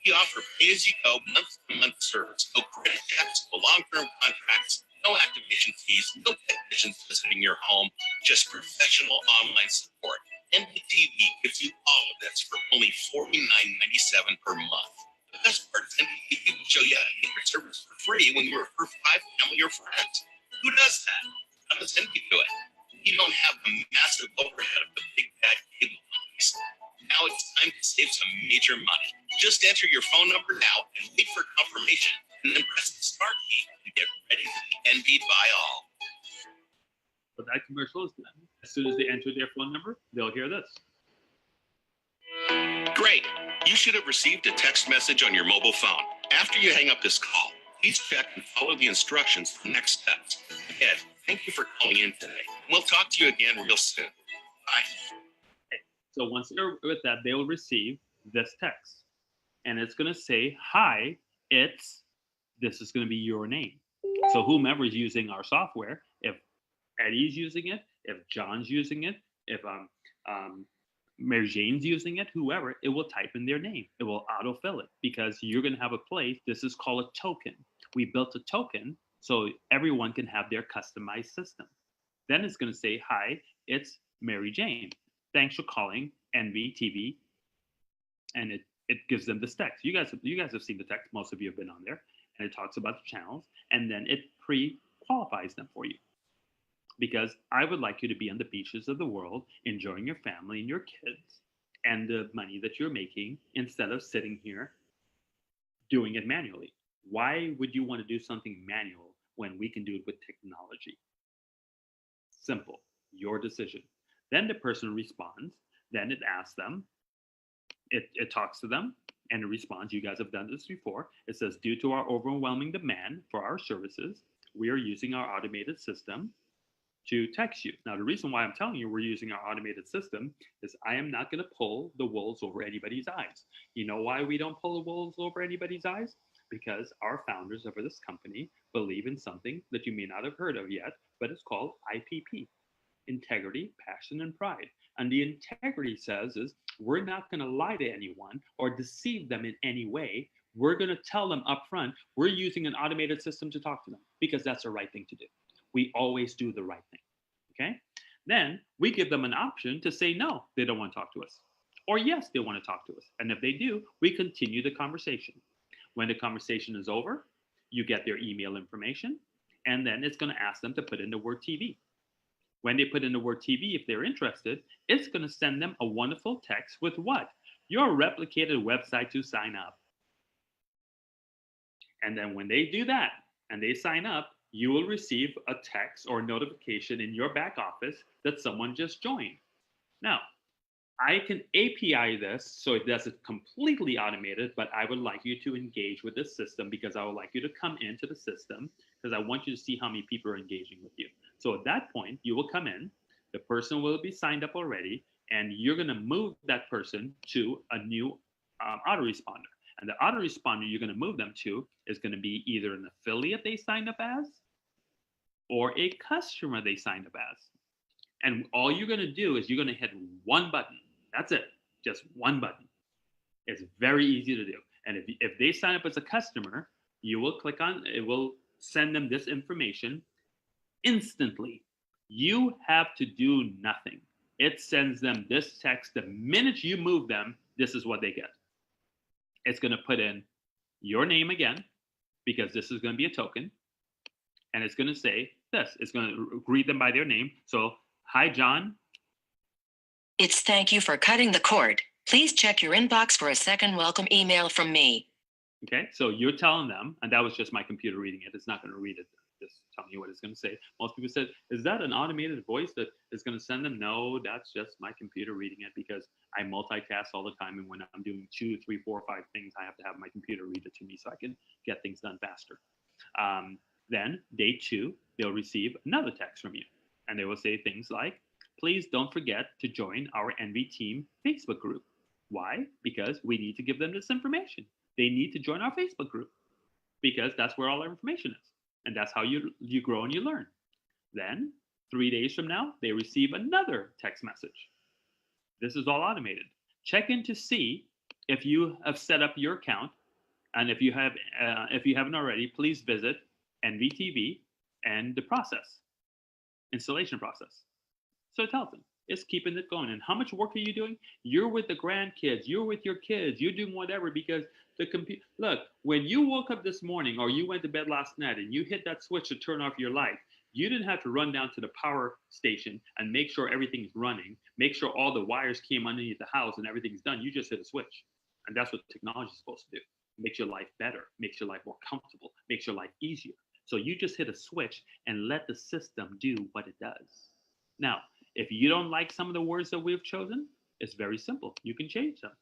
We offer pay-as-you-go, month-to-month service, no credit checks, no long-term contracts, no activation fees, no technicians visiting your home, just professional online support. NVTV gives you all of this for only $49.97 per month. The best part is NVTV will show you how to get your service for free when you refer 5 family or friends. Who does that? How does Envy do it? You don't have the massive overhead of the big bad cable companies. Now it's time to save some major money. Just enter your phone number now and wait for confirmation, and then press the start key and get ready to be envied by all. But that commercial is done. As soon as they enter their phone number, they'll hear this. Great. You should have received a text message on your mobile phone. After you hang up this call, please check and follow the instructions for the next steps. Again, thank you for calling in today. We'll talk to you again real soon. Bye. So once they're with that, they'll receive this text. And it's going to say, hi, this is going to be your name. So whomever is using our software, if Eddie's using it, if John's using it, if Mary Jane's using it, whoever, it will type in their name. It will autofill it because you're going to have a place. This is called a token. We built a token so everyone can have their customized system. Then it's going to say, hi, it's Mary Jane. Thanks for calling NVTV. And it gives them this text. You guys have seen the text. Most of you have been on there. And it talks about the channels. And then it pre-qualifies them for you. Because I would like you to be on the beaches of the world, enjoying your family and your kids and the money that you're making instead of sitting here doing it manually. Why would you want to do something manual when we can do it with technology? Simple. Your decision. Then the person responds. Then it asks them. It talks to them and it responds. You guys have done this before. It says, due to our overwhelming demand for our services, we are using our automated system to text you. Now, the reason why I'm telling you we're using our automated system is I am not going to pull the wolves over anybody's eyes. You know why we don't pull the wolves over anybody's eyes? Because our founders of this company believe in something that you may not have heard of yet, but it's called IPP. Integrity, passion, and pride. And the integrity says is we're not going to lie to anyone or deceive them in any way. We're going to tell them up front we're using an automated system to talk to them because that's the right thing to do. We always do the right thing. Okay? Then we give them an option to say no, they don't want to talk to us. Or yes, they want to talk to us. And if they do, we continue the conversation. When the conversation is over, you get their email information, and then it's going to ask them to put in the word TV. When they put in the word TV, if they're interested, it's going to send them a wonderful text with what? Your replicated website to sign up. And then when they do that and they sign up, you will receive a text or notification in your back office that someone just joined. Now, I can API this so it does it completely automated, but I would like you to engage with this system because I would like you to come into the system because I want you to see how many people are engaging with you. So at that point, you will come in, the person will be signed up already, and you're going to move that person to a new autoresponder. And the autoresponder you're going to move them to is going to be either an affiliate they signed up as or a customer they signed up as. And all you're going to do is you're going to hit one button. That's it. Just one button. It's very easy to do. And if they sign up as a customer, you will click on, it will send them this information instantly. You have to do nothing. It sends them this text. The minute you move them, this is what they get. It's going to put in your name again, because this is going to be a token. And it's going to say this. It's going to greet them by their name. So, hi, John. It's thank you for cutting the cord. Please check your inbox for a second welcome email from me. Okay, so you're telling them, and that was just my computer reading it. It's not going to read it. Just telling you what it's going to say. Most people said, is that an automated voice that is going to send them? No, that's just my computer reading it because I multitask all the time. And when I'm doing 2, 3, 4, 5 things, I have to have my computer read it to me so I can get things done faster. Then day 2, they'll receive another text from you. And they will say things like, please don't forget to join our NV Team Facebook group. Why? Because we need to give them this information. They need to join our Facebook group because that's where all our information is. And that's how you grow and you learn. Then 3 days from now, they receive another text message. This is all automated. Check in to see if you have set up your account. And if you haven't already, please visit NVTV and the installation process. So it tells them, it's keeping it going. And how much work are you doing? You're with the grandkids, you're with your kids, you're doing whatever because the computer, look, when you woke up this morning or you went to bed last night and you hit that switch to turn off your light, you didn't have to run down to the power station and make sure everything's running, make sure all the wires came underneath the house and everything's done. You just hit a switch. And that's what technology is supposed to do. Makes your life better, makes your life more comfortable, makes your life easier. So you just hit a switch and let the system do what it does. Now, if you don't like some of the words that we've chosen, it's very simple. You can change them.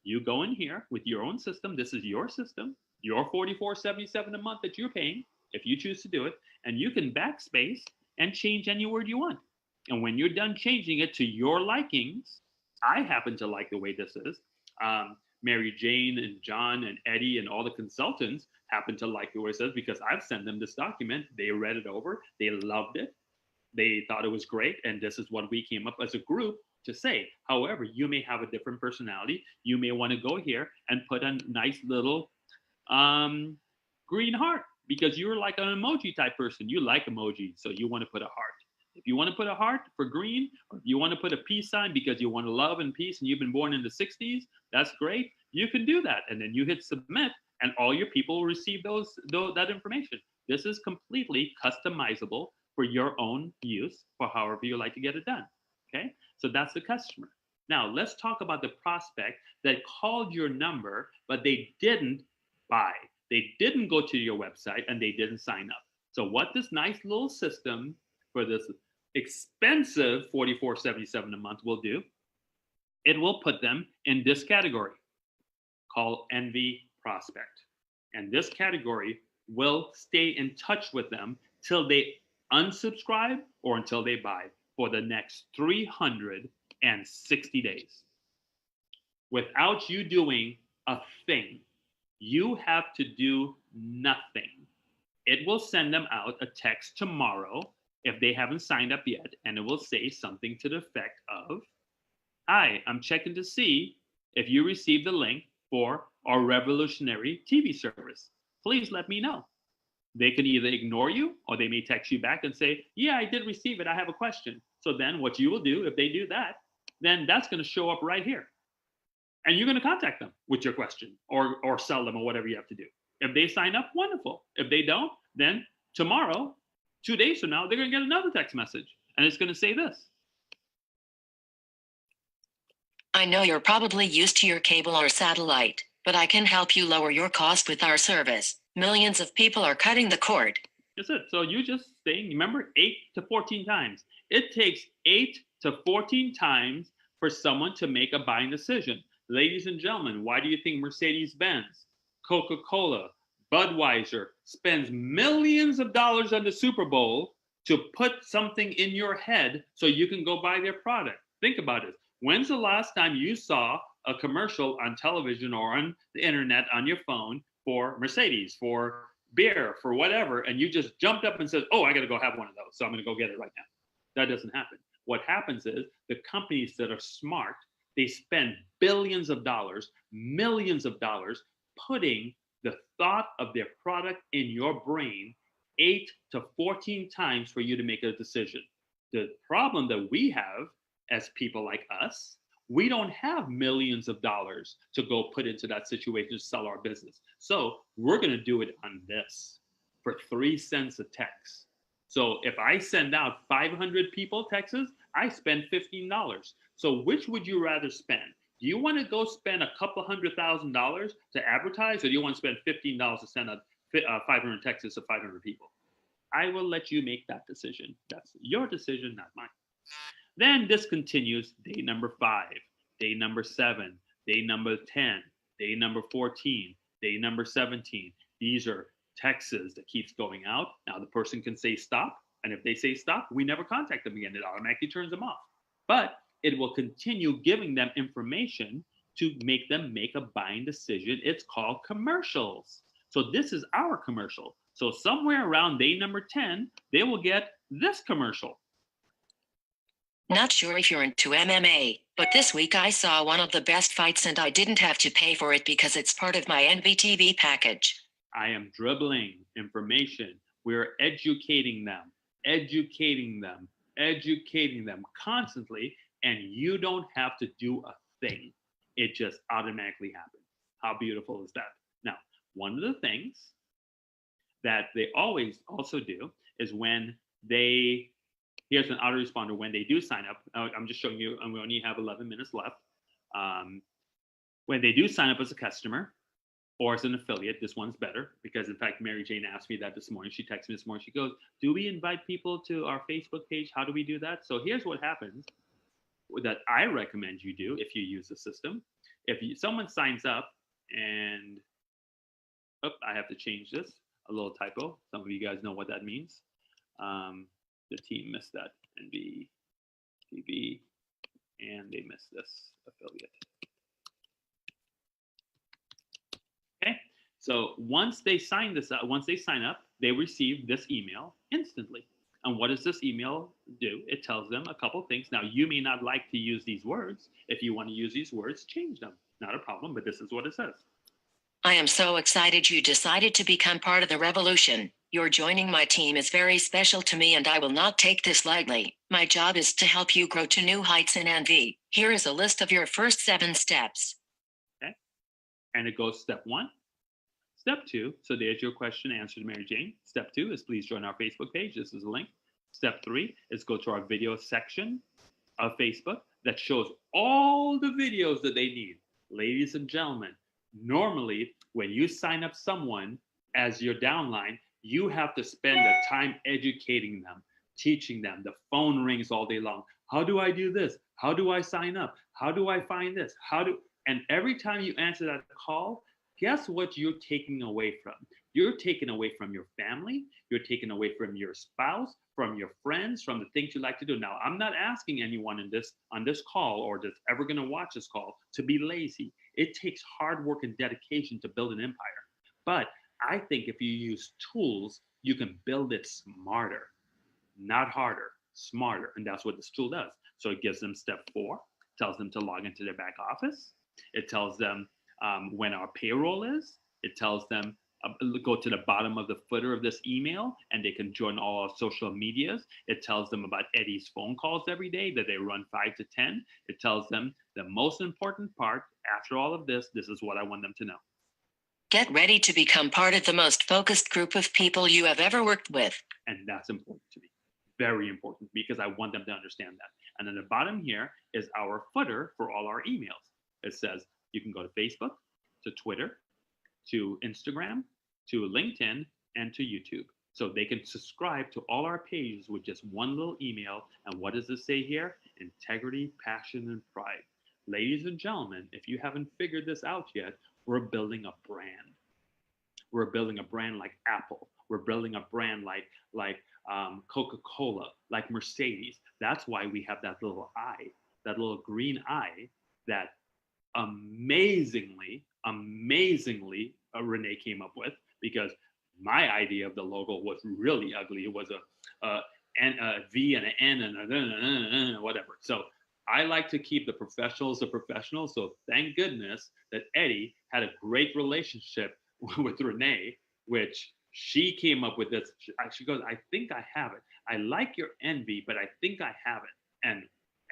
You go in here with your own system. This is your system, your $44.77 a month that you're paying, if you choose to do it, and you can backspace and change any word you want. And when you're done changing it to your likings, I happen to like the way this is. Mary Jane and John and Eddie and all the consultants happen to like the way it says because I've sent them this document. They read it over. They loved it. They thought it was great. And this is what we came up as a group to say. However, you may have a different personality. You may want to go here and put a nice little green heart because you're like an emoji type person. You like emoji, so you want to put a heart. If you want to put a heart for green, or if you want to put a peace sign because you want to love and peace and you've been born in the 60s, that's great. You can do that. And then you hit submit and all your people will receive that information. This is completely customizable for your own use for however you like to get it done. Okay, so that's the customer. Now let's talk about the prospect that called your number, but they didn't buy. They didn't go to your website and they didn't sign up. So what this nice little system for this expensive $44.77 a month will do, it will put them in this category called NV Prospect. And this category will stay in touch with them till they unsubscribe or until they buy for the next 360 days. Without you doing a thing, you have to do nothing. It will send them out a text tomorrow if they haven't signed up yet, and it will say something to the effect of, hi, I'm checking to see if you received the link for our revolutionary TV service. Please let me know. They can either ignore you or they may text you back and say, yeah, I did receive it. I have a question. So then what you will do, if they do that, then that's going to show up right here. And you're going to contact them with your question or sell them or whatever you have to do. If they sign up, wonderful. If they don't, then tomorrow, 2 days from now, they're going to get another text message. And it's going to say this. I know you're probably used to your cable or satellite, but I can help you lower your cost with our service. Millions of people are cutting the cord. That's it. So you just stay, remember, 8 to 14 times. It takes 8 to 14 times for someone to make a buying decision. Ladies and gentlemen, why do you think Mercedes-Benz, Coca-Cola, Budweiser spends millions of dollars on the Super Bowl to put something in your head so you can go buy their product? Think about it. When's the last time you saw a commercial on television or on the internet on your phone for Mercedes, for beer, for whatever, and you just jumped up and said, oh, I got to go have one of those, so I'm going to go get it right now? That doesn't happen. What happens is the companies that are smart, they spend billions of dollars, millions of dollars, putting the thought of their product in your brain 8 to 14 times for you to make a decision. The problem that we have as people like us, we don't have millions of dollars to go put into that situation to sell our business. So we're going to do it on this for 3 cents a text. So if I send out 500 people texts, I spend $15. So which would you rather spend? Do you want to go spend a couple $100,000 to advertise, or do you want to spend $15 to send out 500 texts to 500 people? I will let you make that decision. That's your decision, not mine. Then this continues day number 5, day number 7, day number 10, day number 14, day number 17. These are texts that keeps going out. Now the person can say stop, and if they say stop, we never contact them again. It automatically turns them off. But it will continue giving them information to make them make a buying decision. It's called commercials. So this is our commercial. So somewhere around day number 10, they will get this commercial. Not sure if you're into MMA, but this week I saw one of the best fights and I didn't have to pay for it because it's part of my NVTV package. I am dribbling information. We're educating them constantly, and you don't have to do a thing. It just automatically happens. How beautiful is that? Now, one of the things that they always also do is when they, here's an autoresponder when they do sign up. I'm just showing you, and we only have 11 minutes left. When they do sign up as a customer or as an affiliate, this one's better because, in fact, Mary Jane asked me that this morning. She texted me this morning. She goes, do we invite people to our Facebook page? How do we do that? So here's what happens that I recommend you do if you use the system. If someone signs up and, I have to change this, a little typo. Some of you guys know what that means. The team missed that, NVTV, and they missed this affiliate. Okay, so once they sign this up, once they sign up, they receive this email instantly. And what does this email do? It tells them a couple things. Now, you may not like to use these words. If you want to use these words, change them. Not a problem, but this is what it says. I am so excited you decided to become part of the revolution. Your joining my team is very special to me and I will not take this lightly. My job is to help you grow to new heights in NV. Here is a list of your first 7 steps. Okay, and it goes step 1. Step 2, so there's your question answered, Mary Jane. Step 2 is please join our Facebook page. This is a link. Step 3 is go to our video section of Facebook that shows all the videos that they need. Ladies and gentlemen, normally when you sign up someone as your downline, you have to spend the time educating them, teaching them. The phone rings all day long. How do I do this? How do I sign up? How do I find this? And every time you answer that call, guess what you're taking away from? You're taking away from your family. You're taking away from your spouse, from your friends, from the things you like to do. Now, I'm not asking anyone on this call or that's ever going to watch this call to be lazy. It takes hard work and dedication to build an empire. But I think if you use tools, you can build it smarter, not harder, smarter. And that's what this tool does. So it gives them step 4, tells them to log into their back office. It tells them when our payroll is. It tells them go to the bottom of the footer of this email, and they can join all our social medias. It tells them about Eddie's phone calls every day that they run 5 to 10. It tells them the most important part after all of this. This is what I want them to know. Get ready to become part of the most focused group of people you have ever worked with. And that's important to me. Very important, because I want them to understand that. And then the bottom here is our footer for all our emails. It says you can go to Facebook, to Twitter, to Instagram, to LinkedIn, and to YouTube. So they can subscribe to all our pages with just one little email. And what does it say here? Integrity, passion, and pride. Ladies and gentlemen, if you haven't figured this out yet, we're building a brand. We're building a brand like Apple. We're building a brand like Coca-Cola, like Mercedes. That's why we have that little eye, that little green eye that amazingly, Renee came up with, because my idea of the logo was really ugly. It was a V and an N and a whatever. So I like to keep the professionals. So thank goodness that Eddie had a great relationship with Renee, which she came up with this. She goes, I think I have it. I like your envy, but I think I have it. And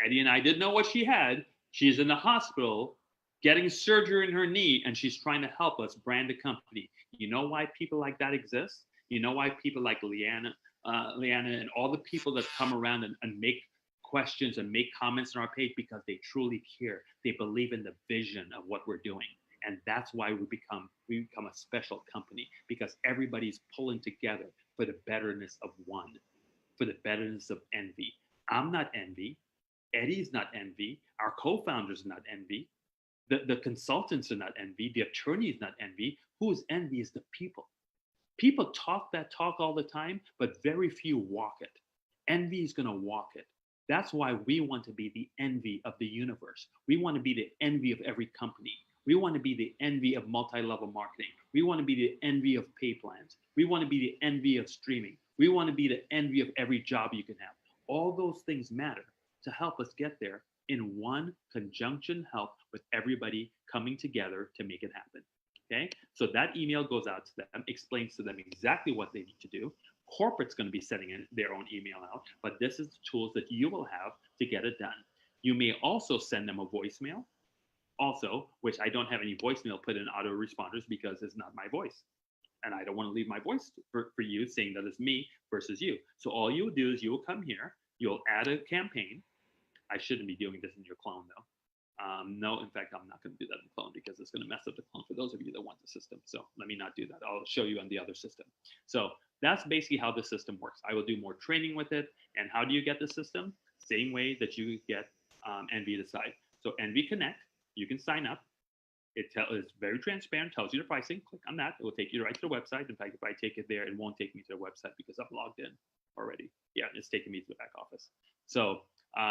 Eddie and I didn't know what she had. She's in the hospital getting surgery in her knee, and she's trying to help us brand a company. You know why people like that exist? You know why people like Leanna and all the people that come around and make questions and make comments on our page? Because they truly care. They believe in the vision of what we're doing. And that's why we become a special company, because everybody's pulling together for the betterness of one, for the betterness of envy. I'm not envy. Eddie's not envy. Our co-founders are not envy. The consultants are not envy. The attorney is not envy. Who's envy is the people. People talk that talk all the time, but very few walk it. Envy is going to walk it. That's why we want to be the envy of the universe. We want to be the envy of every company. We want to be the envy of multi-level marketing. We want to be the envy of pay plans. We want to be the envy of streaming. We want to be the envy of every job you can have. All those things matter to help us get there in one conjunction help with everybody coming together to make it happen. Okay, so that email goes out to them, explains to them exactly what they need to do. Corporate's going to be sending in their own email out, but this is the tools that you will have to get it done. You may also send them a voicemail, also, which I don't have any voicemail put in autoresponders because it's not my voice. And I don't want to leave my voice for you saying that it's me versus you. So all you'll do is you'll come here, you'll add a campaign. I shouldn't be doing this in your clone though. No, in fact, I'm not going to do that in clone because it's going to mess up the clone for those of you that want the system. So let me not do that. I'll show you on the other system. So that's basically how the system works. I will do more training with it. And how do you get the system? Same way that you get Envy to site. So Envy Connect, you can sign up. It's very transparent, tells you the pricing. Click on that. It will take you right to the website. In fact, if I take it there, it won't take me to the website because I'm logged in already. Yeah, it's taking me to the back office. So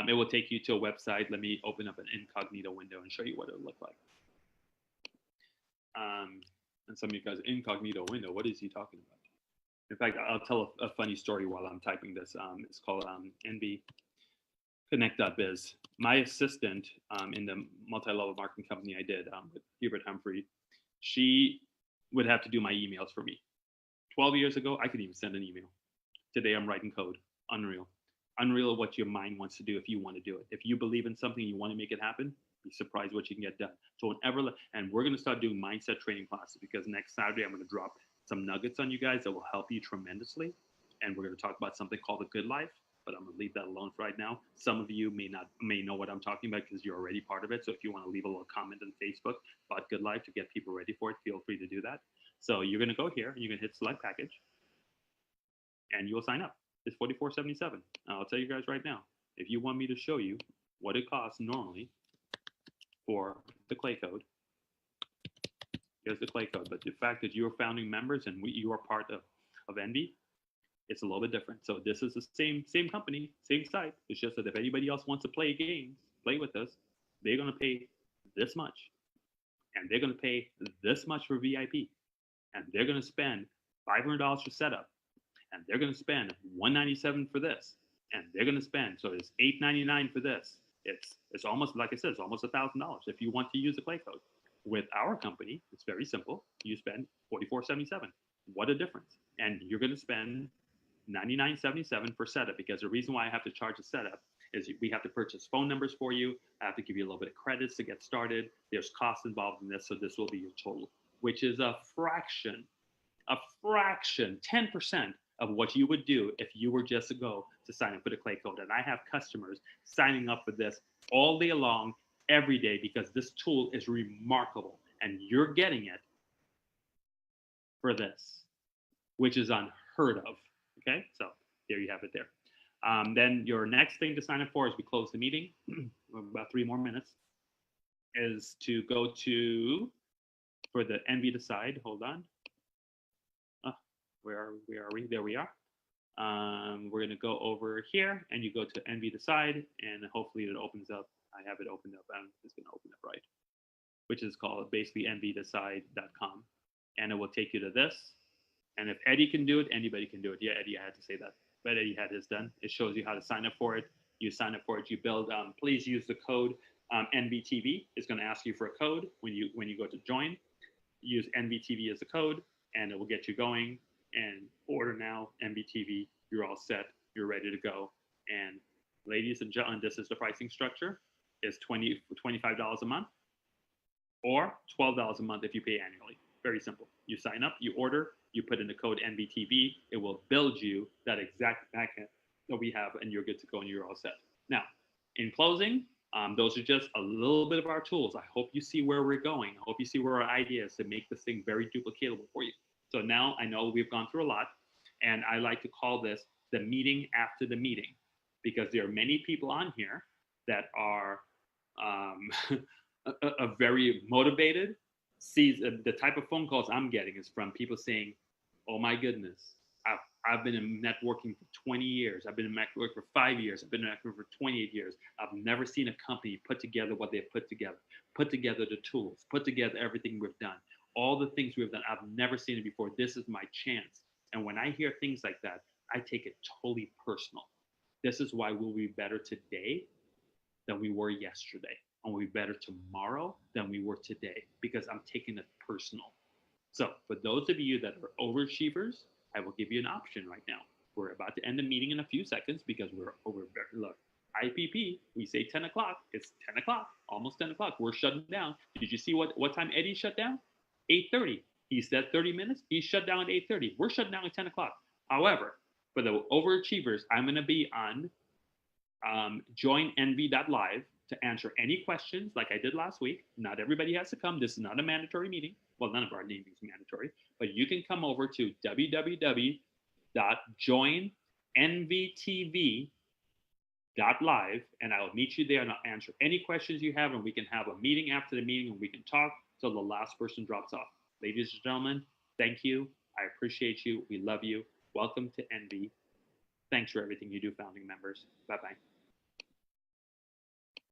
it will take you to a website. Let me open up an incognito window and show you what it will look like. And some of you guys, incognito window, what is he talking about? In fact, I'll tell a funny story while I'm typing this. It's called nvconnect.biz. My assistant in the multi-level marketing company I did with Hubert Humphrey, she would have to do my emails for me. 12 years ago, I could even send an email. Today, I'm writing code. Unreal. Unreal what your mind wants to do if you want to do it. If you believe in something, you want to make it happen, be surprised what you can get done. So whenever, and we're going to start doing mindset training classes because next Saturday, I'm going to drop some nuggets on you guys that will help you tremendously. And we're going to talk about something called the good life, but I'm going to leave that alone for right now. Some of you may know what I'm talking about because you're already part of it. So if you want to leave a little comment on Facebook about good life to get people ready for it, feel free to do that. So you're going to go here and you can hit select package and you'll sign up. It's $44.77. I'll tell you guys right now, if you want me to show you what it costs normally for the clay code, here's the clay code. But the fact that you're founding members and you are part of Envy, it's a little bit different. So this is the same company, same site. It's just that if anybody else wants to play games, play with us, they're going to pay this much. And they're going to pay this much for VIP. And they're going to spend $500 for setup. And they're going to spend $197 for this, and they're going to spend, so it's $899 for this. It's almost, like I said, it's almost $1,000 if you want to use the clay code. With our company, it's very simple. You spend $44.77. What a difference. And you're going to spend $99.77 for setup, because the reason why I have to charge a setup is we have to purchase phone numbers for you. I have to give you a little bit of credits to get started. There's costs involved in this, so this will be your total, which is a fraction, 10% of what you would do if you were just to go to sign up for the Clay Code. And I have customers signing up for this all day long, every day, because this tool is remarkable, and you're getting it for this, which is unheard of. Okay, so there you have it there. Then your next thing to sign up for, as we close the meeting, about 3 more minutes, is to go to, for the Envy Decide, hold on. Where are we? There we are. We're going to go over here, and you go to Envy Decide, and hopefully it opens up. I have it opened up. It's going to open up right, which is called basically envydecide.com, and it will take you to this. And if Eddie can do it, anybody can do it. Yeah, Eddie, I had to say that, but Eddie had his done. It shows you how to sign up for it. You sign up for it. You build. Please use the code NVTV. It's going to ask you for a code when you go to join. Use NVTV as a code, and it will get you going. And order now, NVTV. You're all set. You're ready to go. And ladies and gentlemen, this is the pricing structure. It's $25 a month, or $12 a month if you pay annually. Very simple. You sign up, you order, you put in the code NVTV. It will build you that exact backend that we have, and you're good to go, and you're all set. Now, in closing, those are just a little bit of our tools. I hope you see where we're going. I hope you see where our idea is to make this thing very duplicatable for you. So now I know we've gone through a lot, and I like to call this the meeting after the meeting, because there are many people on here that are very motivated. Sees the type of phone calls I'm getting is from people saying, "Oh my goodness, I've been in networking for 20 years. I've been in networking for 5 years. I've been in networking for 28 years. I've never seen a company put together what they've put together the tools, put together everything we've done, all the things we've done. I've never seen it before. This is my chance." And when I hear things like that, I take it totally personal. This is why we'll be better today than we were yesterday. And we'll be better tomorrow than we were today, because I'm taking it personal. So for those of you that are overachievers, I will give you an option right now. We're about to end the meeting in a few seconds because we're over. Look, IPP, we say 10 o'clock. It's 10 o'clock, almost 10 o'clock. We're shutting down. Did you see what time Eddie shut down? 8:30. He said 30 minutes. He shut down at 8:30. We're shutting down at 10 o'clock. However, for the overachievers, I'm going to be on joinnv.live to answer any questions like I did last week. Not everybody has to come. This is not a mandatory meeting. Well, none of our meetings are mandatory, but you can come over to www.joinnvtv.live, and I will meet you there, and I'll answer any questions you have, and we can have a meeting after the meeting, and we can talk till the last person drops off. Ladies and gentlemen, thank you. I appreciate you. We love you. Welcome to Envy. Thanks for everything you do, founding members. Bye-bye.